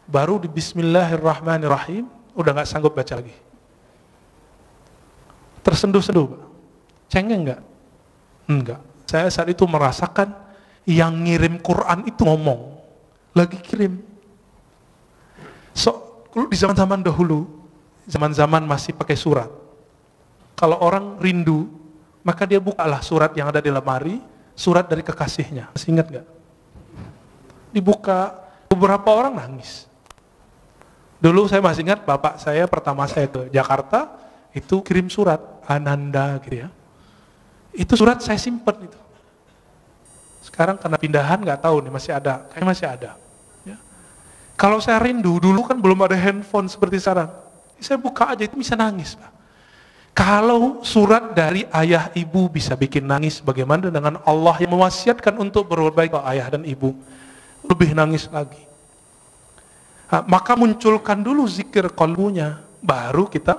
Baru di Bismillahirrahmanirrahim, udah gak sanggup baca lagi. tersenduh-senduh, Pak? Cengeng nggak? Enggak. Saya saat itu merasakan yang ngirim Quran itu ngomong, lagi kirim. So, di zaman-zaman dahulu, zaman-zaman masih pakai surat, kalau orang rindu, maka dia bukalah surat yang ada di lemari, surat dari kekasihnya. Masih ingat nggak? Dibuka, beberapa orang nangis. Dulu saya masih ingat bapak saya pertama saya ke Jakarta, itu kirim surat, Ananda gitu ya. Itu surat saya simpen itu. Sekarang karena pindahan nggak tahu nih masih ada, kayaknya masih ada. Ya. Kalau saya rindu, dulu kan belum ada handphone seperti sekarang. Saya buka aja itu bisa nangis, Pak. Kalau surat dari ayah ibu bisa bikin nangis, bagaimana dengan Allah yang mewasiatkan untuk berbuat baik ke ayah dan ibu? Lebih nangis lagi. Nah, maka munculkan dulu zikir qalbunya, baru kita,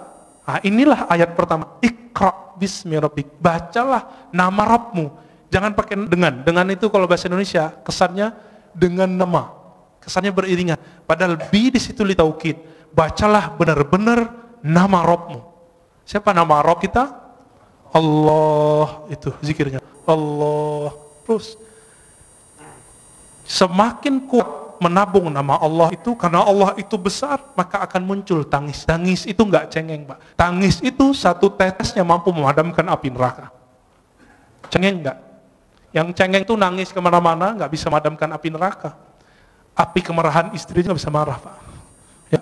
nah inilah ayat pertama, Iqra bismi rabbik, bacalah nama Rabbmu. Jangan pakai dengan itu kalau bahasa Indonesia kesannya dengan nama, kesannya beriringan. Padahal bi di situ li taukid, bacalah benar-benar nama Rabbmu. Siapa nama Rabb kita? Allah, itu zikirnya. Allah. Terus semakin kuat menabung nama Allah itu, karena Allah itu besar, maka akan muncul tangis. Tangis itu enggak cengeng, Pak. Tangis itu satu tetesnya mampu memadamkan api neraka. Cengeng enggak? Yang cengeng itu nangis kemana-mana, enggak bisa memadamkan api neraka. Api kemarahan istrinya enggak bisa marah, Pak. Ya.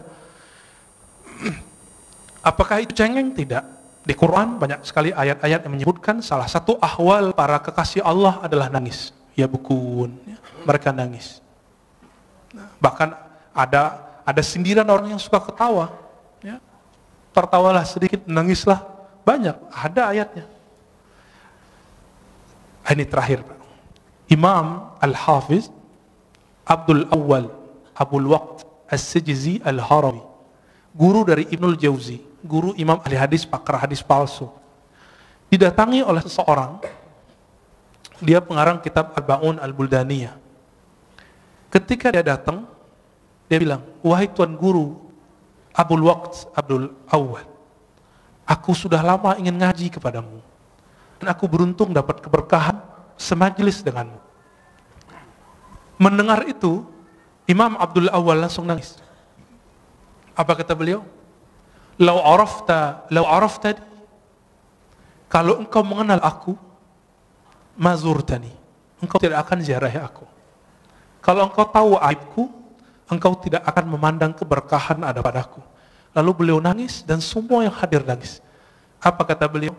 Apakah itu cengeng? Tidak. Di Quran banyak sekali ayat-ayat yang menyebutkan salah satu ahwal para kekasih Allah adalah nangis. Ya bukun, ya. Mereka nangis. Bahkan ada sindiran orang yang suka ketawa. Ya. Tertawalah sedikit, nangislah banyak. Ada ayatnya. Ini terakhir, Pak. Imam Al-Hafiz Abdul Awwal Abul Waqt As-Sijzi Al-Harawi, guru dari Ibnul Jauzi, guru imam ahli hadis, pakar hadis palsu, didatangi oleh seseorang. Dia pengarang kitab Al-Ba'un Al-Buldaniyah. Ketika dia datang, dia bilang, wahai tuan guru Abul Waqt Abdul Awwal, aku sudah lama ingin ngaji kepadamu, dan aku beruntung dapat keberkahan semajlis denganmu. Mendengar itu, Imam Abdul Awwal langsung nangis. Apa kata beliau? Lau arafta, kalau engkau mengenal aku, mazurtani, engkau tidak akan ziarahi aku. Kalau engkau tahu aibku, engkau tidak akan memandang keberkahan ada padaku. Lalu beliau nangis dan semua yang hadir nangis. Apa kata beliau?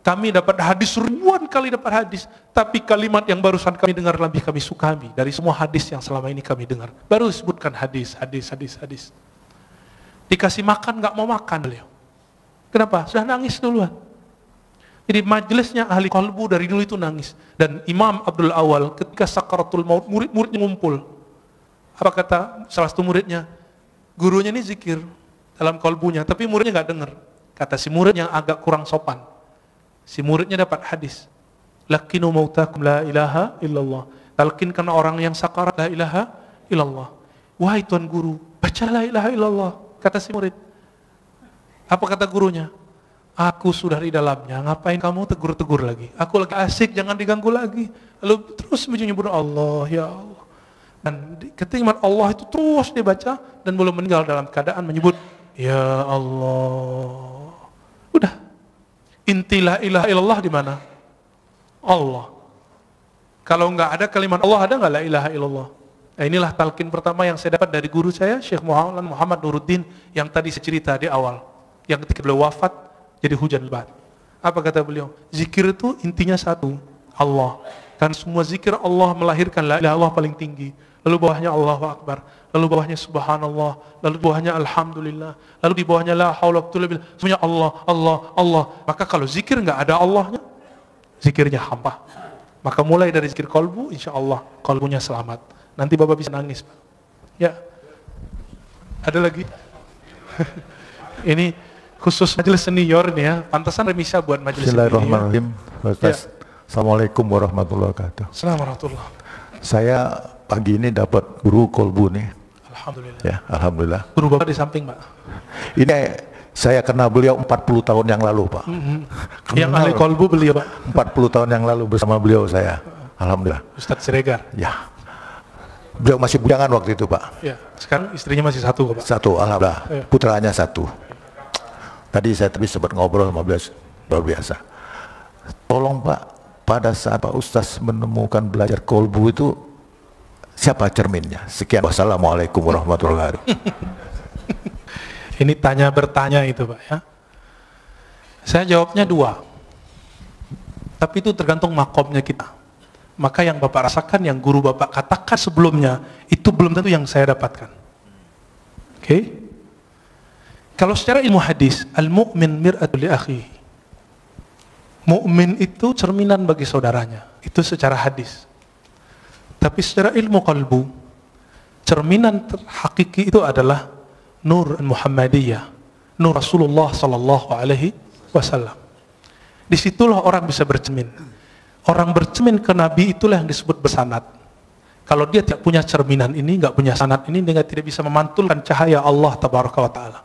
Kami dapat hadis, ribuan kali dapat hadis, tapi kalimat yang barusan kami dengar lebih kami sukami dari semua hadis yang selama ini kami dengar. Baru disebutkan hadis. Dikasih makan nggak mau makan beliau. Kenapa? Sudah nangis duluan. Jadi majelisnya ahli qalbu dari dulu itu nangis. Dan Imam Abdul Awwal ketika sakaratul maut, murid-muridnya ngumpul. Apa kata salah satu muridnya? Gurunya ini zikir dalam qalbunya, tapi muridnya nggak dengar. Kata si murid yang agak kurang sopan. Si muridnya dapat hadis. Lakinu mautakum la ilaha illallah. Talkinkan orang yang sakarat la ilaha illallah. Wahai tuan guru, baca la ilaha illallah. Kata si murid. Apa kata gurunya? Aku sudah di dalamnya, ngapain kamu tegur-tegur lagi? Aku lagi asik, jangan diganggu lagi. Lalu terus menyebut Allah, ya Allah. Dan ketika Allah itu terus dibaca dan belum meninggal dalam keadaan menyebut ya Allah. Udah. Inti la ilaha illallah di mana? Allah. Kalau enggak ada kalimat Allah, ada enggak la ilaha illallah? Nah, inilah talqin pertama yang saya dapat dari guru saya, Syekh Muhammad Nuruddin, yang tadi saya cerita di awal. Yang ketika beliau wafat, jadi hujan lebat. Apa kata beliau? Zikir itu intinya satu, Allah. Kan semua zikir Allah melahirkan la ilaha illallah paling tinggi. Lalu bawahnya Allahu Akbar. Lalu bawahnya Subhanallah. Lalu bawahnya Alhamdulillah. Lalu di bawahnya la haula wa quwwata illa billah. Semuanya Allah, Allah, Allah. Maka kalau zikir nggak ada Allahnya, zikirnya hampa. Maka mulai dari zikir qalbu, insya Allah qalbunya selamat. Nanti Bapak bisa nangis, Pak. Ya. Ada lagi? Ini khusus majelis senior nih ya. Pantasan remisa buat majelis senior. Bismillahirrahmanirrahim. Ya. Assalamualaikum warahmatullahi wabarakatuh. Assalamualaikum warahmatullahi. Saya pagi ini dapat guru kolbu nih. Alhamdulillah. Ya, alhamdulillah. Guru Bapak di samping, Pak. Ini Saya kenal beliau 40 tahun yang lalu, Pak. Yang ahli kolbu beliau, Pak. 40 tahun yang lalu bersama beliau saya. Alhamdulillah. Ustadz Siregar. Ya. Beliau masih bujangan waktu itu, Pak. Ya. Sekarang istrinya masih satu, Pak. Satu, alhamdulillah. Ya. Putranya satu. Tadi saya sempat ngobrol sama beliau, luar biasa. Tolong Pak, pada saat Pak Ustaz menemukan belajar kolbu itu, siapa cerminnya? Sekian. Wassalamualaikum warahmatullahi wabarakatuh. Ini tanya bertanya itu, Pak, ya. Saya jawabnya dua. Tapi itu tergantung makomnya kita. Maka yang Bapak rasakan, yang guru Bapak katakan sebelumnya, itu belum tentu yang saya dapatkan. Oke? Kalau secara ilmu hadis, al-mu'min mir'atul li akhihi. Mu'min itu cerminan bagi saudaranya. Itu secara hadis. Tapi secara ilmu qalbu, cerminan hakiki itu adalah Nur Muhammadiyah, Nur Rasulullah Sallallahu Alaihi Wasallam. Disitulah orang bisa bercermin. Orang bercermin ke Nabi itulah yang disebut bersanad. Kalau dia tidak punya cerminan ini, nggak punya sanad ini, dia tidak bisa memantulkan cahaya Allah Tabaraka wa Ta'ala.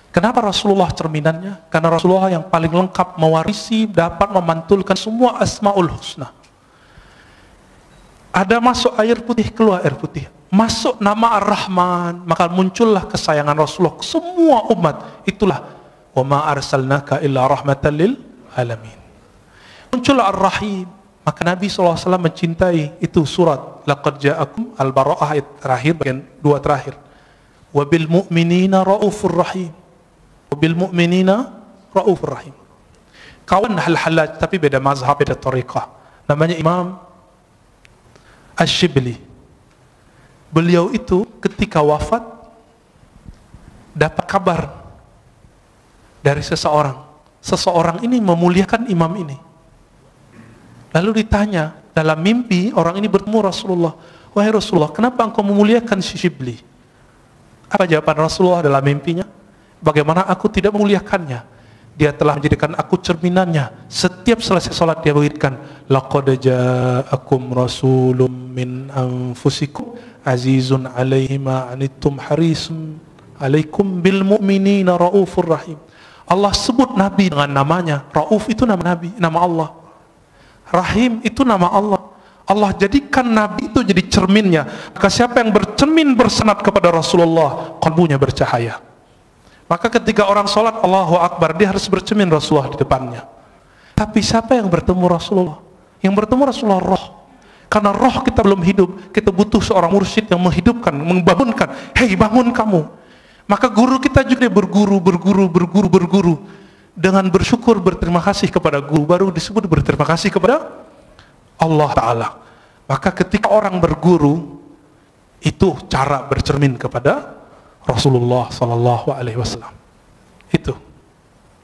Kenapa Rasulullah cerminannya? Karena Rasulullah yang paling lengkap mewarisi, dapat memantulkan semua Asmaul Husna. Ada masuk air putih, keluar air putih. Masuk nama Ar-Rahman, maka muncullah kesayangan Rasulullah semua umat. Itulah wa ma arsalnaka illa rahmatan lil alamin. Muncullah Ar-Rahim, maka Nabi SAW mencintai. Itu surat laqad ja'akum Al-Bara'ah ayat terakhir, bagian 2 terakhir. Wa bil mu'minina raufur rahim. Wa bil mu'minina raufur rahim. Kawan Hal-Hallaj, tapi beda mazhab, beda tariqah. Namanya Imam Asy-Syibli. Beliau itu ketika wafat dapat kabar dari seseorang. Seseorang ini memuliakan imam ini. Lalu ditanya, dalam mimpi orang ini bertemu Rasulullah. Wahai Rasulullah, kenapa engkau memuliakan si Syibli? Apa jawaban Rasulullah dalam mimpinya? Bagaimana aku tidak memuliakannya? Dia telah menjadikan aku cerminannya. Setiap selesai sholat dia berikan, laqad ja'akum rasulun min anfusikum azizun alaihi ma anittum harisun alaikum bil mu'minina raufur rahim. Allah sebut Nabi dengan namanya. Rauf itu nama Nabi, nama Allah. Rahim itu nama Allah. Allah jadikan Nabi itu jadi cerminnya. Maka siapa yang bercermin bersenat kepada Rasulullah, kalbunya bercahaya. Maka ketika orang sholat Allahu Akbar, dia harus bercermin Rasulullah di depannya. Tapi siapa yang bertemu Rasulullah? Yang bertemu Rasulullah roh. Karena roh kita belum hidup, kita butuh seorang mursyid yang menghidupkan, membangunkan. Hei, bangun kamu. Maka guru kita juga berguru. Dengan bersyukur, berterima kasih kepada guru, baru disebut berterima kasih kepada Allah Ta'ala. Maka ketika orang berguru, itu cara bercermin kepada Rasulullah Sallallahu Alaihi Wasallam.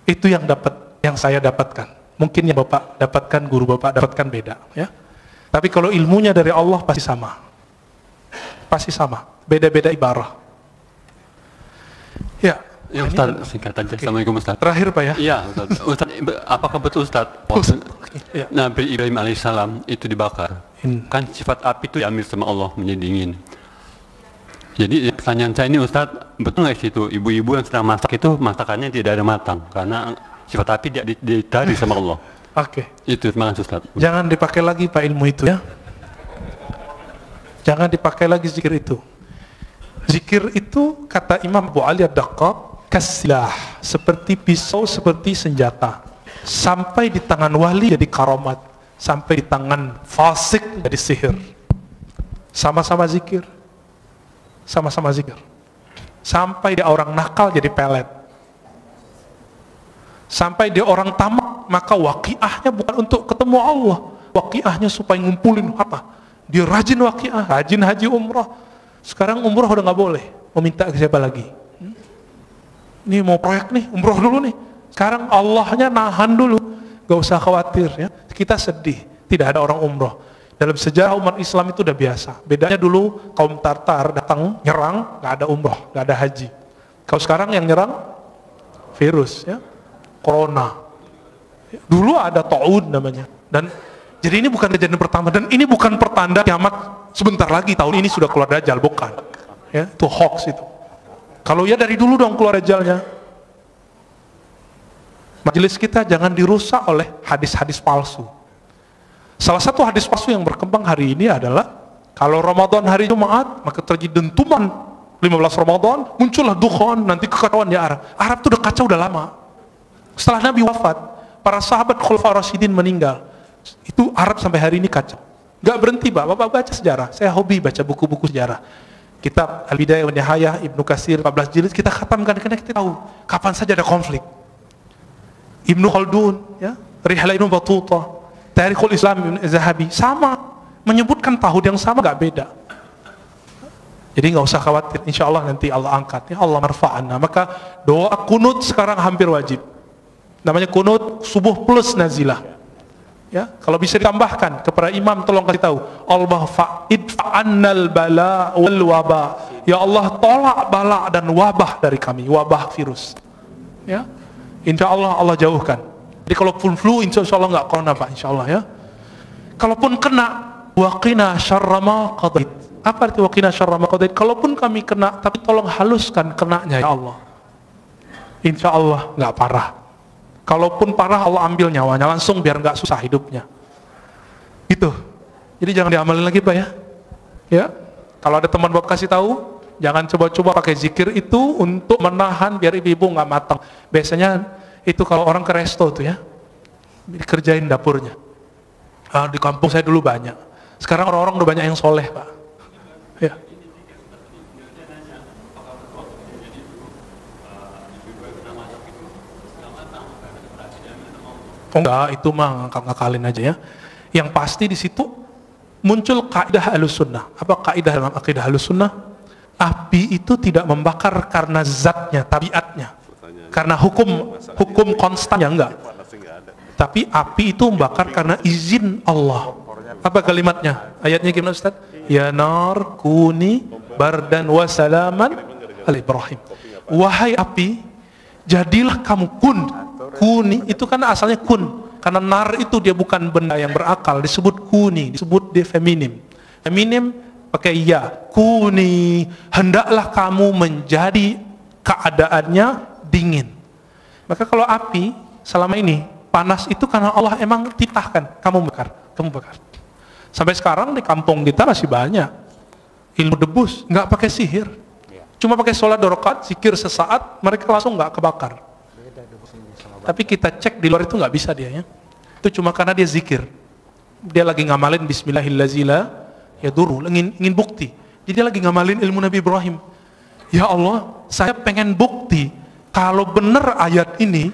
Itu yang saya dapatkan. Mungkin yang Bapak dapatkan, guru Bapak dapatkan beda, ya. Tapi kalau ilmunya dari Allah pasti sama, beda-beda ibarah. Ya. Ya Ustaz, singkat aja. Assalamualaikum Ustaz. Terakhir Pak ya. Iya Ustaz, apakah betul Ustaz? Ya. Nabi Ibrahim alaihissalam itu dibakar. Kan sifat api itu diambil sama Allah menjadi dingin. Jadi pertanyaan saya ini Ustaz, betul nggak sih itu ibu-ibu yang sedang masak itu masakannya tidak ada matang karena sifat api ditarik sama Allah? Oke. Itu terima kasih Ustaz. Jangan dipakai lagi Pak ilmu itu ya. Jangan dipakai lagi zikir itu. Zikir itu kata Imam Abu Ali Ad-Daqqaq, kasilah, seperti pisau, seperti senjata. Sampai di tangan wali jadi karamat, sampai di tangan fasik jadi sihir. Sama-sama zikir. Sama-sama zikir. Sampai dia orang nakal jadi pelet. Sampai dia orang tamak, maka waqiahnya bukan untuk ketemu Allah. Waqiahnya supaya ngumpulin harta. Dia rajin waqiah, rajin haji umrah. Sekarang umrah udah nggak boleh. Mau minta ke siapa lagi? Ini mau proyek nih, umrah dulu nih. Sekarang Allahnya nahan dulu. Gak usah khawatir ya. Kita sedih, tidak ada orang umrah. Dalam sejarah umat Islam itu udah biasa. Bedanya dulu kaum Tartar datang nyerang, nggak ada umrah, nggak ada haji. Kalau sekarang yang nyerang virus, ya, corona. Dulu ada ta'ud namanya. Dan jadi ini bukan kejadian pertama dan ini bukan pertanda kiamat sebentar lagi tahun ini sudah keluar dajjal, bukan. Ya, itu hoax itu. Kalau ya dari dulu dong keluar dajjalnya. Majelis kita jangan dirusak oleh hadis-hadis palsu. Salah satu hadis palsu yang berkembang hari ini adalah kalau Ramadan hari Jumat maka terjadi dentuman 15 Ramadan, muncullah dukhan, nanti kekacauan di Arab. Arab itu udah kacau udah lama. Setelah Nabi wafat, para sahabat Khulafaur Rasyidin meninggal. Itu Arab sampai hari ini kacau. Gak berhenti, Bapak baca sejarah. Saya hobi baca buku-buku sejarah. Kitab Al-Bidayah wa Nihayah Ibnu Katsir 14 jilid kita khatamkan karena kita tahu kapan saja ada konflik. Ibnu Khaldun, ya, Rihlah Ibnu Battuta, Tarikhul Islam Ibnu Zahabi sama menyebutkan tahun yang sama, gak beda. Jadi nggak usah khawatir, insya Allah nanti Allah angkat, ya Allah marfa'ana. Maka doa kunut sekarang hampir wajib. Namanya kunut subuh plus nazilah. Ya, kalau bisa ditambahkan kepada imam, tolong kasih tahu, Allah fa'idfa'annal bala wal waba. Ya Allah tolak bala dan wabah dari kami, wabah virus. Ya, insya Allah Allah jauhkan. Jadi kalaupun flu, insya Allah nggak corona Pak, insya Allah ya. Kalaupun kena, waqina syarra ma qadait. Apa arti waqina syarra ma qadait? Kalaupun kami kena, tapi tolong haluskan kenanya ya Allah. Insya Allah nggak parah. Kalaupun parah Allah ambil nyawanya langsung biar nggak susah hidupnya. Itu. Jadi jangan diamalin lagi Pak ya. Ya. Kalau ada teman Bapak kasih tahu, jangan coba-coba pakai zikir itu untuk menahan biar ibu-ibu nggak matang. Biasanya itu kalau orang ke resto tuh ya, dikerjain dapurnya. Di kampung saya dulu banyak. Sekarang orang-orang udah banyak yang soleh Pak. Ya. Oh enggak, itu mah ngakal-ngakalin aja ya. Yang pasti di situ muncul kaidah Ahlussunnah. Apa kaidah dalam akidah Ahlussunnah? Api itu tidak membakar karena zatnya, tabiatnya. Karena hukum konstannya enggak. Tapi api itu membakar karena izin Allah. Apa kalimatnya? Ayatnya gimana Ustaz? Ya nar kuni bardan wa salaman ala Ibrahim. Wahai api, jadilah kamu kuni itu kan asalnya kun, karena nar itu dia bukan benda yang berakal, disebut kuni, disebut dia feminim pakai ya, kuni, hendaklah kamu menjadi keadaannya dingin. Maka kalau api selama ini panas itu karena Allah emang titahkan kamu bakar. Sampai sekarang di kampung kita masih banyak ilmu debus, nggak pakai sihir, cuma pakai sholat 2 rakaat, zikir sesaat, mereka langsung nggak kebakar. Tapi kita cek di luar itu nggak bisa dia ya. Itu cuma karena dia zikir. Dia lagi ngamalin Bismillahirrahmanirrahim ya dulu, ingin bukti. Jadi dia lagi ngamalin ilmu Nabi Ibrahim. Ya Allah, saya pengen bukti kalau benar ayat ini,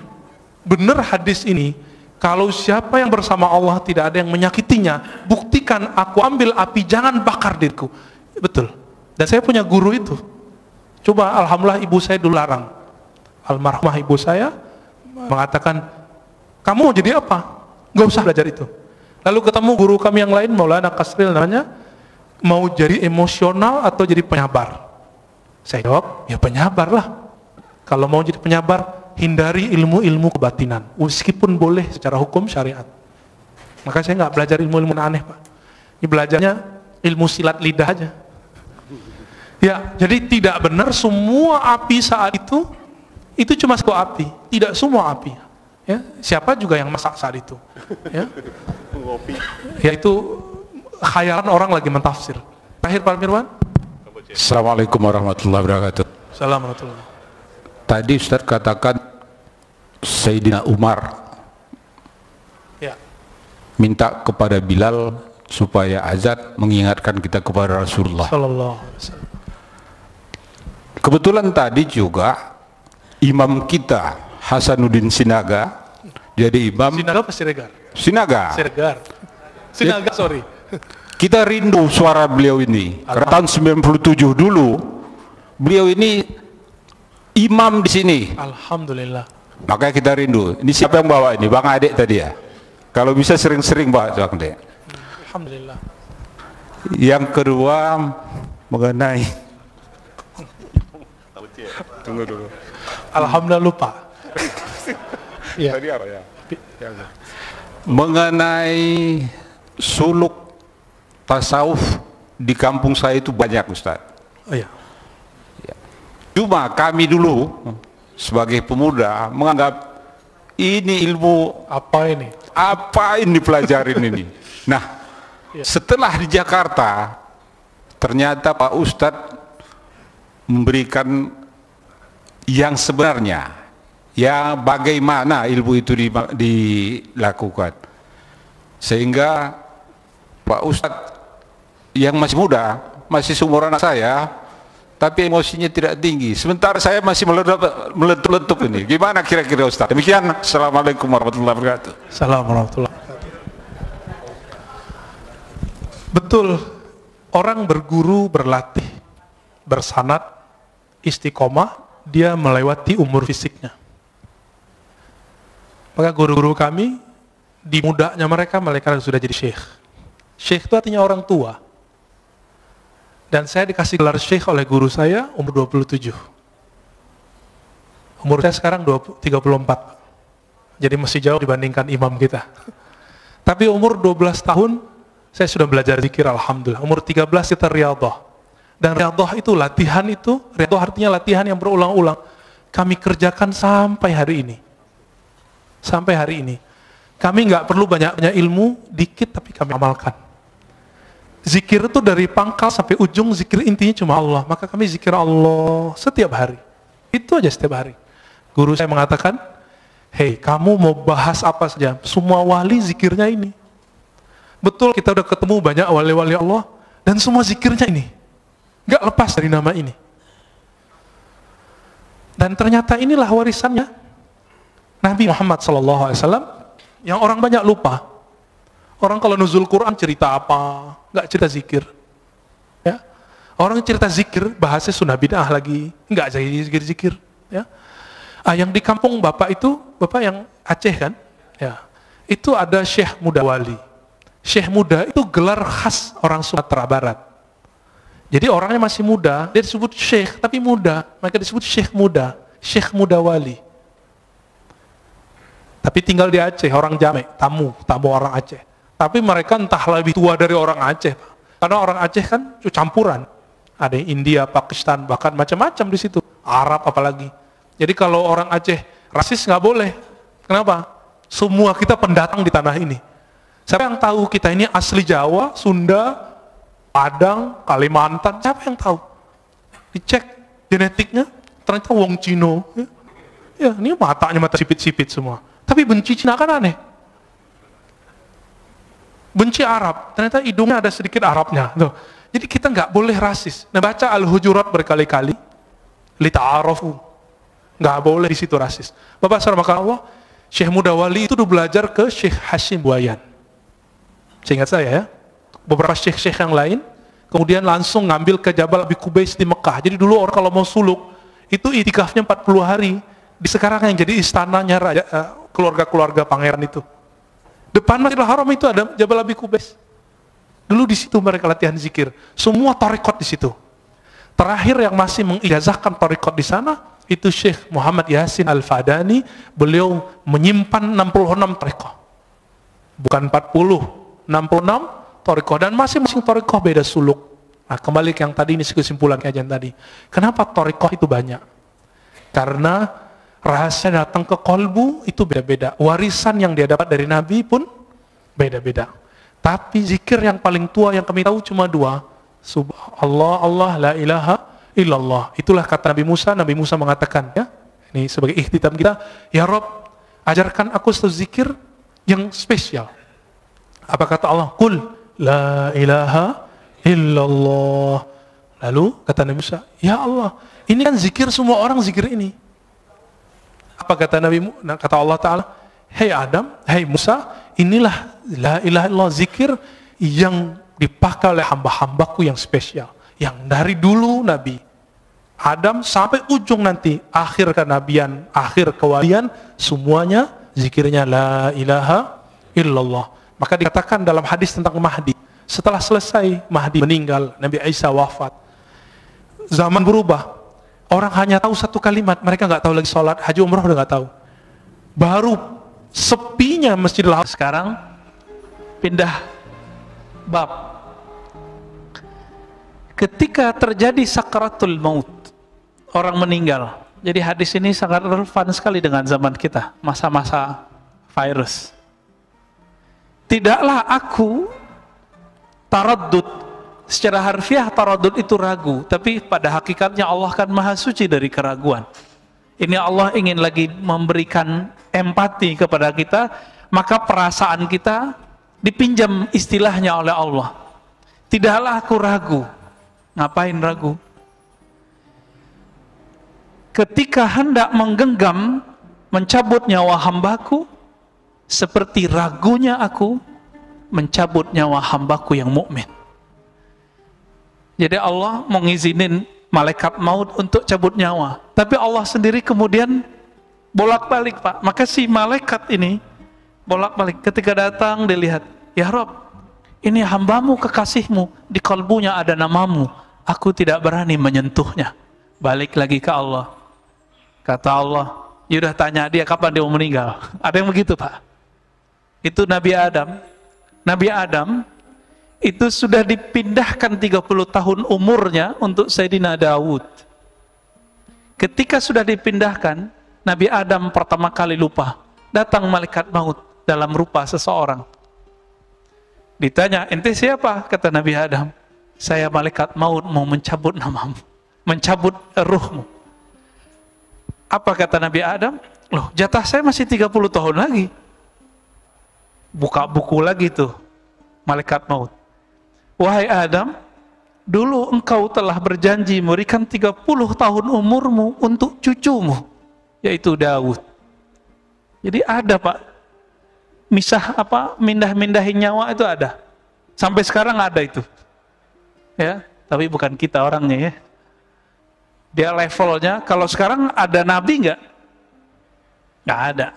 benar hadis ini, kalau siapa yang bersama Allah tidak ada yang menyakitinya, buktikan aku ambil api, jangan bakar diriku. Betul. Dan saya punya guru itu. Coba alhamdulillah ibu saya dulu larang. Almarhumah ibu saya mengatakan, kamu mau jadi apa? Gak usah belajar itu. Lalu ketemu guru kami yang lain, Maulana Kasril namanya, mau jadi emosional atau jadi penyabar? Saya jawab, ya penyabar lah. Kalau mau jadi penyabar, hindari ilmu-ilmu kebatinan, meskipun boleh secara hukum syariat. Maka saya nggak belajar ilmu-ilmu aneh Pak. Ini belajarnya ilmu silat lidah aja. Ya, jadi tidak benar semua api saat itu cuma satu api, tidak semua api. Ya, siapa juga yang masak saat itu? Ya, ya itu khayalan orang lagi mentafsir. Terakhir Pak Mirwan. Assalamualaikum warahmatullahi wabarakatuh. Assalamualaikum. Tadi Ustaz katakan Sayyidina Umar ya, minta kepada Bilal supaya azan mengingatkan kita kepada Rasulullah. Sallallahu alaihi wasallam. Kebetulan tadi juga imam kita Hasanuddin Sinaga jadi imam. Sinaga apa Siregar? Sinaga. Sinaga, sorry. Kita rindu suara beliau ini. Karena tahun 97 dulu beliau ini imam di sini. Alhamdulillah. Makanya kita rindu. Ini siapa yang bawa ini? Bang Adek tadi ya. Kalau bisa sering-sering bawa Bang Adek. Alhamdulillah. Yang kedua mengenai Tunggu dulu. Alhamdulillah lupa. Ya. Tadi apa ya? Mengenai suluk tasawuf di kampung saya itu banyak Ustaz. Oh ya. Cuma kami dulu sebagai pemuda menganggap ini ilmu Apa ini? apa ini pelajarin ini. Nah, setelah di Jakarta, ternyata Pak Ustadz memberikan yang sebenarnya, ya bagaimana ilmu itu dilakukan. Sehingga Pak Ustadz yang masih muda, masih seumuran anak saya, tapi emosinya tidak tinggi. Sementara saya masih meletup-letup ini. Gimana kira-kira Ustadz? Demikian. Assalamualaikum warahmatullahi wabarakatuh. Assalamualaikum warahmatullahi wabarakatuh. Betul, orang berguru, berlatih, bersanad, istiqomah, dia melewati umur fisiknya. Maka guru-guru kami, di mudanya mereka sudah jadi syekh. Syekh itu artinya orang tua. Dan saya dikasih gelar syekh oleh guru saya umur 27. Umur saya sekarang 34. Jadi masih jauh dibandingkan imam kita. Tapi umur 12 tahun, saya sudah belajar zikir, alhamdulillah. Umur 13 kita riyadhah. Dan riyadhah itu, latihan itu, riyadhah artinya latihan yang berulang-ulang. Kami kerjakan sampai hari ini. Sampai hari ini. Kami nggak perlu banyak-banyak ilmu, dikit tapi kami amalkan. Zikir itu dari pangkal sampai ujung, zikir intinya cuma Allah. Maka kami zikir Allah setiap hari. Itu aja setiap hari. Guru saya mengatakan, hei, kamu mau bahas apa saja, semua wali zikirnya ini. Betul, kita udah ketemu banyak wali-wali Allah, dan semua zikirnya ini. Nggak lepas dari nama ini. Dan ternyata inilah warisannya Nabi Muhammad SAW, yang orang banyak lupa. Orang kalau nuzul Quran cerita apa, nggak cerita zikir. Ya. Orang cerita zikir, bahasnya sunnah bid'ah lagi, nggak jadi zikir-zikir. Ya. Yang di kampung bapak itu, bapak yang Aceh kan, ya, itu ada Syekh Muda Wali. Syekh Muda itu gelar khas orang Sumatera Barat. Jadi orangnya masih muda, dia disebut Syekh, tapi muda, maka disebut Syekh Muda, Syekh Muda Wali. Tapi tinggal di Aceh, orang Jamek, tamu orang Aceh. Tapi mereka entah lebih tua dari orang Aceh, karena orang Aceh kan campuran, ada yang India, Pakistan, bahkan macam-macam di situ, Arab apalagi. Jadi kalau orang Aceh rasis nggak boleh. Kenapa? Semua kita pendatang di tanah ini. Siapa yang tahu kita ini asli Jawa, Sunda, Padang, Kalimantan? Siapa yang tahu? Dicek genetiknya, ternyata wong Cino. Ya, ini matanya mata sipit-sipit semua. Tapi benci Cina kan aneh. Benci Arab, ternyata hidungnya ada sedikit Arabnya. Tuh. Jadi kita nggak boleh rasis. Nah, baca Al-Hujurat berkali-kali, lita'arafu. Nggak boleh di situ rasis. Bapak saudara maka Allah, Syekh Muda Wali itu belajar ke Syekh Hashim Buayan. Seingat saya ya, beberapa syekh-syekh yang lain, kemudian langsung ngambil ke Jabal Abi Qubais di Mekah. Jadi dulu orang kalau mau suluk, itu itikafnya 40 hari. Di sekarang yang jadi istananya raja, keluarga-keluarga pangeran itu. Depan Masjidil Haram itu ada Jabal Abi Qubais. Dulu di situ mereka latihan zikir. Semua tarekat di situ. Terakhir yang masih mengijazahkan tarekat di sana itu Syekh Muhammad Yasin Al-Fadani. Beliau menyimpan 66 tarekat. Bukan 40, 66 tarekat, dan masing-masing tarekat beda suluk. Nah, kembali ke yang tadi, ini kesimpulan kajian tadi. Kenapa tarekat itu banyak? Karena rahasia datang ke kolbu itu beda-beda. Warisan yang dia dapat dari Nabi pun beda-beda. Tapi zikir yang paling tua yang kami tahu cuma dua. Subhanallah, Allah, la ilaha illallah. Itulah kata Nabi Musa. Nabi Musa mengatakan, ya, ini sebagai ikhtitam kita, ya Rob, ajarkan aku satu zikir yang spesial. Apa kata Allah? Qul la ilaha illallah. Lalu kata Nabi Musa, ya Allah, ini kan zikir semua orang zikir ini. Apa kata kata Allah Ta'ala? Hei Adam, hei Musa, inilah la ilaha illallah, zikir yang dipakai oleh hamba-hambaku yang spesial. Yang dari dulu Nabi Adam sampai ujung nanti, akhir kenabian, akhir kewalian, semuanya zikirnya la ilaha illallah. Maka dikatakan dalam hadis tentang Mahdi, setelah selesai Mahdi meninggal, Nabi Isa wafat, zaman berubah. Orang hanya tahu satu kalimat, mereka nggak tahu lagi sholat, haji, umrah udah nggak tahu. Baru sepinya Masjidil Haram. Sekarang pindah bab. Ketika terjadi sakaratul maut, orang meninggal, Jadi hadis ini sangat relevan sekali dengan zaman kita, masa-masa virus. Tidaklah aku taraddud, secara harfiah taraddud itu ragu, tapi pada hakikatnya Allah kan maha suci dari keraguan. Ini Allah ingin lagi memberikan empati kepada kita, maka perasaan kita dipinjam istilahnya oleh Allah. Tidaklah aku ragu. Ngapain ragu? Ketika hendak menggenggam, mencabut nyawa hambaku, seperti ragunya aku mencabut nyawa hambaku yang mukmin. Jadi Allah mengizinin malaikat maut untuk cabut nyawa, tapi Allah sendiri kemudian bolak-balik, Pak. Maka si malaikat ini bolak-balik, ketika datang dilihat, ya Rob, ini hambamu kekasihmu, di kalbunya ada namamu, aku tidak berani menyentuhnya. Balik lagi ke Allah. Kata Allah, yaudah tanya dia kapan dia mau meninggal. Ada yang begitu, Pak. Itu Nabi Adam. Nabi Adam itu sudah dipindahkan 30 tahun umurnya untuk Sayyidina Daud. Ketika sudah dipindahkan, Nabi Adam pertama kali lupa. Datang malaikat maut dalam rupa seseorang. Ditanya, ente siapa? Kata Nabi Adam, saya malaikat maut mau mencabut namamu, mencabut ruhmu. Apa kata Nabi Adam? Loh, jatah saya masih 30 tahun lagi. Buka buku lagi tuh malaikat maut. Wahai Adam, dulu engkau telah berjanji memberikan 30 tahun umurmu untuk cucumu, yaitu Daud. Jadi ada, Pak, misah mindah-mindahin nyawa itu ada. Sampai sekarang ada itu. Ya, tapi bukan kita orangnya ya. Dia levelnya, kalau sekarang ada nabi nggak? Nggak ada.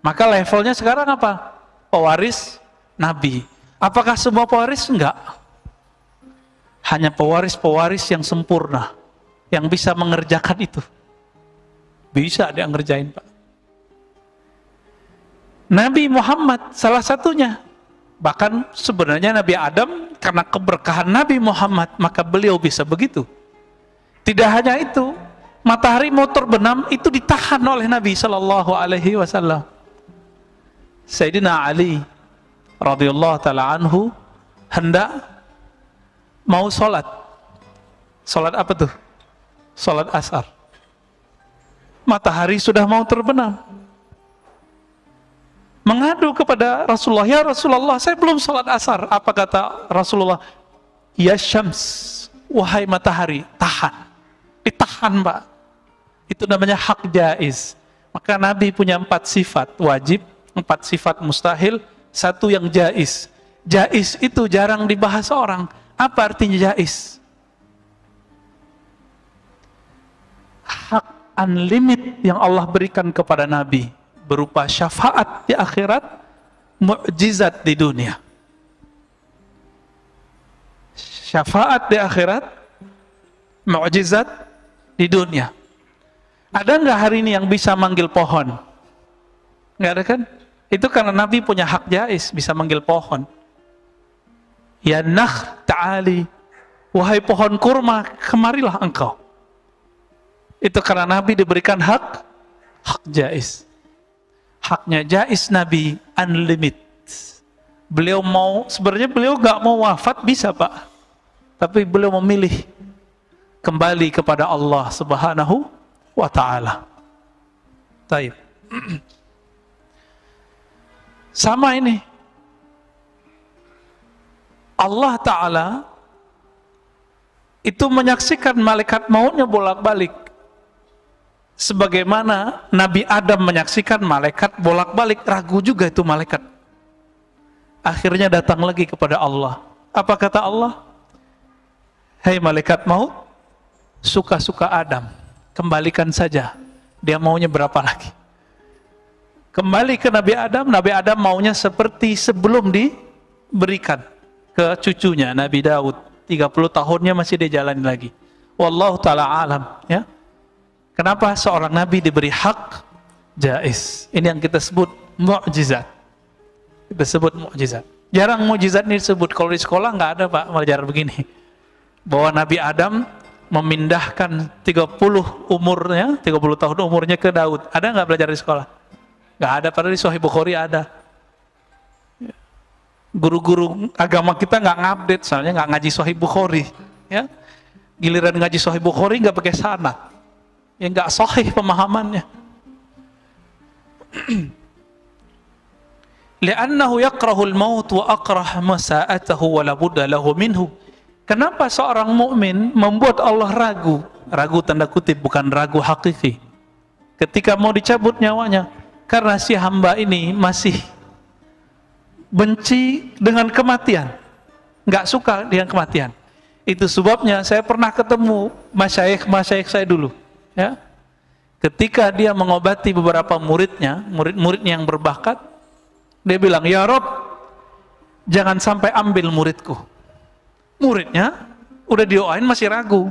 Maka levelnya sekarang apa? Pewaris nabi. Apakah semua pewaris? Enggak. Hanya pewaris-pewaris yang sempurna, yang bisa mengerjakan itu. Bisa dia ngerjain, Pak. Nabi Muhammad salah satunya. Bahkan sebenarnya Nabi Adam, karena keberkahan Nabi Muhammad, maka beliau bisa begitu. Tidak hanya itu, matahari mau terbenam itu ditahan oleh Nabi Shallallahu Alaihi Wasallam. Sayyidina Ali radhiyallahu taala anhu hendak mau sholat. Sholat apa tuh? Sholat asar. Matahari sudah mau terbenam. Mengadu kepada Rasulullah, ya Rasulullah, saya belum sholat asar. Apa kata Rasulullah? Ya Syams, wahai matahari, tahan. Ditahan, Pak. Itu namanya hak jaiz. Maka Nabi punya 4 sifat wajib, 4 sifat mustahil, 1 yang jaiz. Jaiz itu jarang dibahas orang. Apa artinya jaiz? Hak unlimited yang Allah berikan kepada Nabi berupa syafaat di akhirat, mukjizat di dunia. Syafaat di akhirat, mukjizat di dunia. Ada nggak hari ini yang bisa manggil pohon? Nggak ada kan? Itu karena Nabi punya hak jaiz, bisa manggil pohon. Ya nakh ta'ali, wahai pohon kurma, kemarilah engkau. Itu karena Nabi diberikan hak jaiz. Haknya jaiz Nabi unlimited. Beliau mau, sebenarnya beliau nggak mau wafat bisa, Pak, tapi beliau memilih kembali kepada Allah Subhanahu wa ta'ala. Taib. Sama ini. Allah Ta'ala itu menyaksikan malaikat mautnya bolak-balik. Sebagaimana Nabi Adam menyaksikan malaikat bolak-balik, ragu juga itu malaikat. Akhirnya datang lagi kepada Allah. Apa kata Allah? Hei malaikat maut, suka-suka Adam, kembalikan saja. Dia maunya berapa lagi? Kembali ke Nabi Adam maunya seperti sebelum diberikan ke cucunya Nabi Daud. 30 tahunnya masih dia jalani lagi. Wallahu ta'ala alam, ya. Kenapa seorang nabi diberi hak jaiz? Ini yang kita sebut mukjizat. Kita sebut mukjizat. Jarang mukjizat ini disebut. Kalau di sekolah nggak ada, Pak, belajar begini. Bahwa Nabi Adam memindahkan 30 tahun umurnya ke Daud. Ada nggak belajar di sekolah? Nggak ada, padahal di Sahih Bukhari ada. Guru-guru agama kita nggak ngupdate, soalnya nggak ngaji Sahih Bukhari. Ya, giliran ngaji Sahih Bukhari nggak pakai sanad, ya nggak sahih pemahamannya. Li'annahu yakrahul maut wa akrah masa'atahu wa la budda lahu minhu. Kenapa seorang mukmin membuat Allah ragu? Ragu tanda kutip, bukan ragu hakiki. Ketika mau dicabut nyawanya, karena si hamba ini masih benci dengan kematian, nggak suka dengan kematian. Itu sebabnya saya pernah ketemu masyayikh saya dulu, ya. Ketika dia mengobati beberapa muridnya yang berbakat, dia bilang, "Ya Rob, jangan sampai ambil muridku." Muridnya udah dioain masih ragu.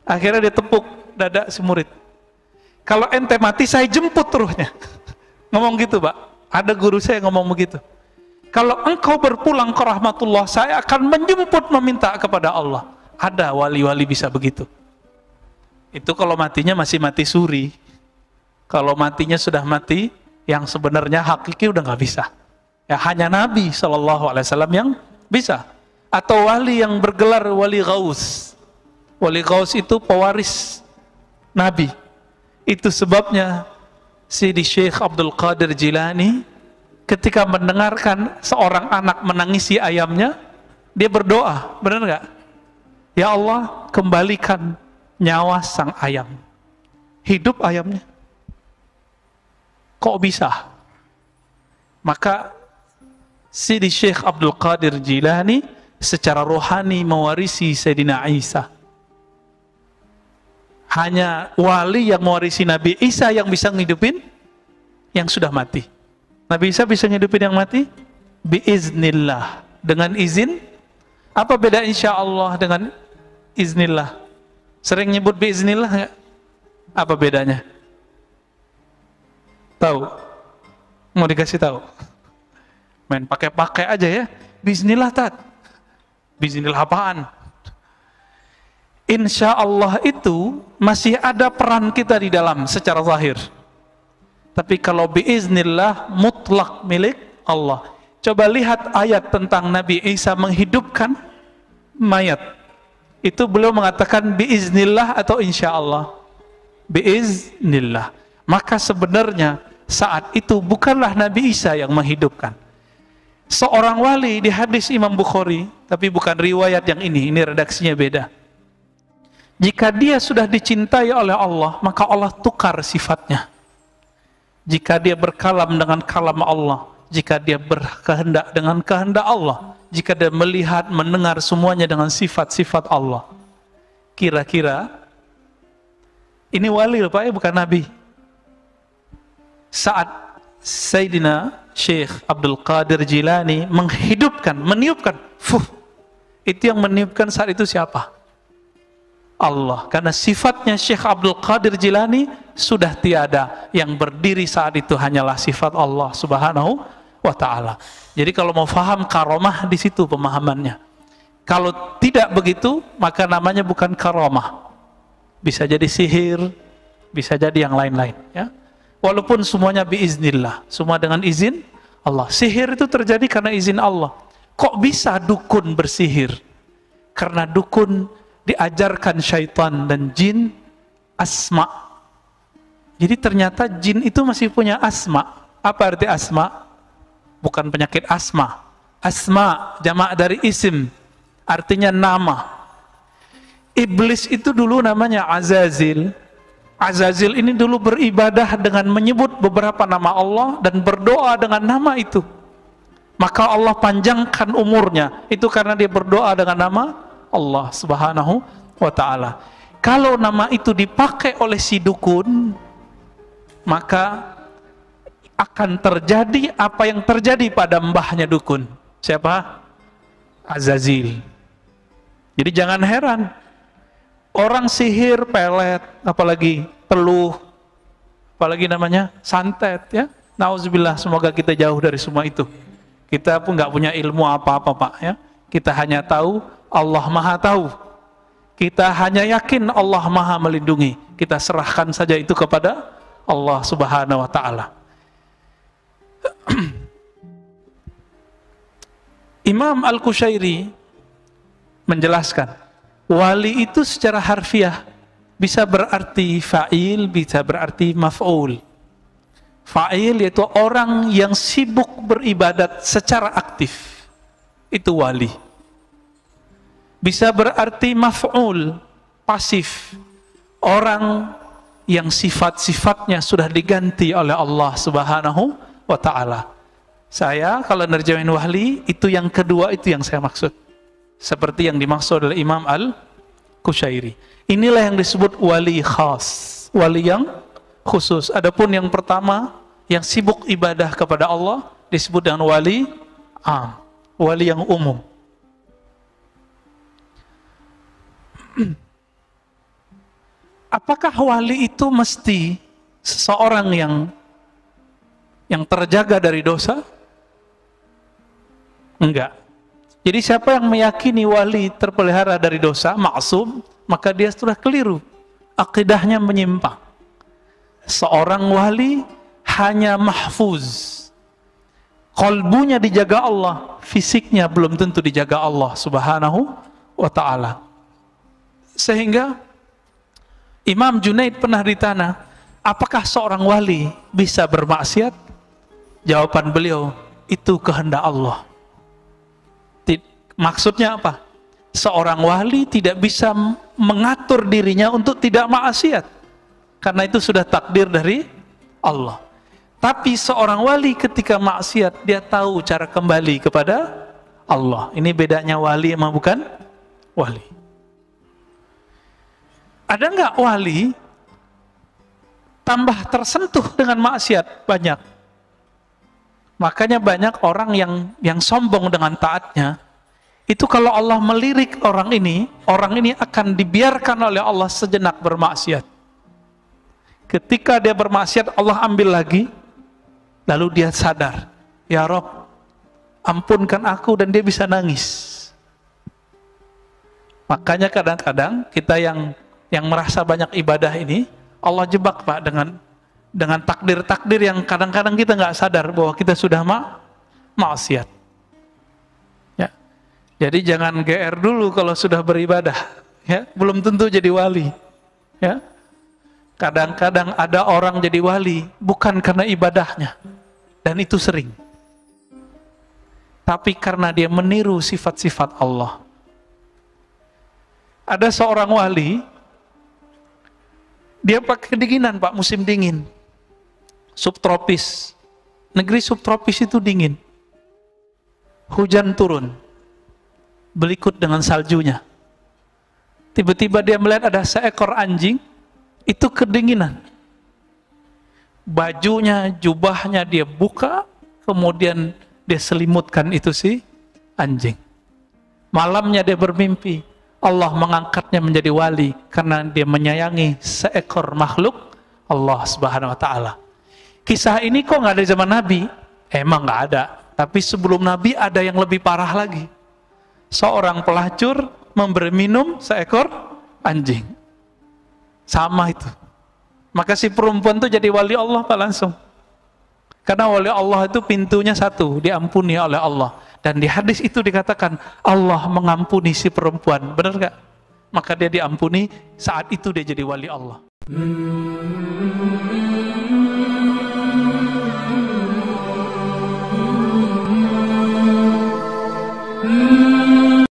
Akhirnya dia tepuk dada si murid. "Kalau ente mati saya jemput ruhnya." Ngomong gitu, Pak. Ada guru saya ngomong begitu. "Kalau engkau berpulang ke rahmatullah, saya akan menjemput meminta kepada Allah." Ada wali-wali bisa begitu. Itu kalau matinya masih mati suri. Kalau matinya sudah mati yang sebenarnya hakiki udah nggak bisa. Ya hanya Nabi SAW yang bisa. Atau wali yang bergelar wali Ghaus. Wali Ghaus itu pewaris Nabi. Itu sebabnya Sidi Syekh Abdul Qadir Jilani ketika mendengarkan seorang anak menangisi ayamnya, dia berdoa, benar nggak? "Ya Allah, kembalikan nyawa sang ayam." Hidup ayamnya. Kok bisa? Maka Sidi Syekh Abdul Qadir Jilani secara rohani mewarisi Sayyidina Isa. Hanya wali yang mewarisi Nabi Isa yang bisa ngidupin yang sudah mati. Nabi Isa bisa ngidupin yang mati biiznillah, dengan izin. Apa beda insya Allah dengan iznillah? Sering nyebut biiznillah nggak? Apa bedanya? Tahu? Mau dikasih tahu? Main pakai-pakai aja ya. Bismillah tat. Bismillah apaan? Insya Allah itu masih ada peran kita di dalam secara zahir. Tapi kalau biiznillah mutlak milik Allah. Coba lihat ayat tentang Nabi Isa menghidupkan mayat. Itu beliau mengatakan biiznillah atau insya Allah? Biiznillah. Maka sebenarnya saat itu bukanlah Nabi Isa yang menghidupkan. Seorang wali di hadis Imam Bukhari, tapi bukan riwayat yang ini redaksinya beda. Jika dia sudah dicintai oleh Allah, maka Allah tukar sifatnya. Jika dia berkalam dengan kalam Allah, jika dia berkehendak dengan kehendak Allah, jika dia melihat, mendengar semuanya dengan sifat-sifat Allah. Kira-kira ini wali loh Pak, bukan Nabi. Saat Sayyidina Syekh Abdul Qadir Jilani menghidupkan, meniupkan, itu yang meniupkan saat itu siapa? Allah. Karena sifatnya Syekh Abdul Qadir Jilani sudah tiada. Yang berdiri saat itu hanyalah sifat Allah Subhanahu wa ta'ala. Jadi kalau mau faham karomah, di situ pemahamannya. Kalau tidak begitu, maka namanya bukan karomah. Bisa jadi sihir, bisa jadi yang lain-lain, ya. Walaupun semuanya biiznillah, semua dengan izin Allah. Sihir itu terjadi karena izin Allah. Kok bisa dukun bersihir? Karena dukun diajarkan syaitan dan jin asma. Jadi ternyata jin itu masih punya asma. Apa arti asma? Bukan penyakit asma. Asma jamak dari isim, artinya nama. Iblis itu dulu namanya Azazil. Azazil ini dulu beribadah dengan menyebut beberapa nama Allah dan berdoa dengan nama itu. Maka Allah panjangkan umurnya. Itu karena dia berdoa dengan nama Allah Subhanahu wa ta'ala. Kalau nama itu dipakai oleh si dukun, maka akan terjadi apa yang terjadi pada mbahnya dukun. Siapa? Azazil. Jadi jangan heran. Orang sihir, pelet, apalagi teluh, apalagi namanya santet, ya. Nauzubillah, semoga kita jauh dari semua itu. Kita pun nggak punya ilmu apa-apa Pak, ya. Kita hanya tahu Allah Maha Tahu. Kita hanya yakin Allah Maha melindungi. Kita serahkan saja itu kepada Allah Subhanahu wa taala. Imam Al-Qushairi menjelaskan, wali itu secara harfiah bisa berarti fa'il, bisa berarti maf'ul. Fa'il yaitu orang yang sibuk beribadat secara aktif. Itu wali. Bisa berarti maf'ul, pasif. Orang yang sifat-sifatnya sudah diganti oleh Allah Subhanahu wa ta'ala. Saya kalau nerjemahin wali, itu yang kedua, itu yang saya maksud. Seperti yang dimaksud oleh Imam Al-Qushairi. Inilah yang disebut wali khas, wali yang khusus. Adapun yang pertama, yang sibuk ibadah kepada Allah, disebut dengan wali am, wali yang umum. Apakah wali itu mesti seseorang yang terjaga dari dosa? Enggak. Jadi siapa yang meyakini wali terpelihara dari dosa, maksum, maka dia sudah keliru. Akidahnya menyimpang. Seorang wali hanya mahfuz. Qalbunya dijaga Allah, fisiknya belum tentu dijaga Allah Subhanahu wa ta'ala. Sehingga Imam Junaid pernah ditanya, apakah seorang wali bisa bermaksiat? Jawaban beliau, itu kehendak Allah. Maksudnya apa? Seorang wali tidak bisa mengatur dirinya untuk tidak maksiat, karena itu sudah takdir dari Allah. Tapi seorang wali ketika maksiat, dia tahu cara kembali kepada Allah. Ini bedanya wali sama bukan wali. Ada nggak wali tambah tersentuh dengan maksiat? Banyak. Makanya banyak orang yang sombong dengan taatnya. Itu kalau Allah melirik orang ini akan dibiarkan oleh Allah sejenak bermaksiat. Ketika dia bermaksiat, Allah ambil lagi, lalu dia sadar, ya Rob, ampunkan aku, dan dia bisa nangis. Makanya kadang-kadang kita yang merasa banyak ibadah ini, Allah jebak Pak dengan takdir-takdir yang kadang-kadang kita nggak sadar bahwa kita sudah maksiat. Jadi jangan GR dulu kalau sudah beribadah, ya, belum tentu jadi wali, ya. Kadang-kadang ada orang jadi wali bukan karena ibadahnya, dan itu sering. Tapi karena dia meniru sifat-sifat Allah. Ada seorang wali, dia pakai kedinginan Pak, musim dingin, subtropis. Negeri subtropis itu dingin, hujan turun, berikut dengan saljunya. Tiba-tiba dia melihat ada seekor anjing, itu kedinginan. Bajunya, jubahnya dia buka, kemudian dia selimutkan itu si anjing. Malamnya dia bermimpi, Allah mengangkatnya menjadi wali karena dia menyayangi seekor makhluk Allah Subhanahu wa ta'ala. Kisah ini kok nggak ada di zaman Nabi? Emang nggak ada. Tapi sebelum Nabi ada yang lebih parah lagi. Seorang pelacur memberi minum seekor anjing. Sama itu. Maka si perempuan itu jadi wali Allah Pak langsung. Karena wali Allah itu pintunya satu, diampuni oleh Allah. Dan di hadis itu dikatakan Allah mengampuni si perempuan. Benar gak? Maka dia diampuni, saat itu dia jadi wali Allah.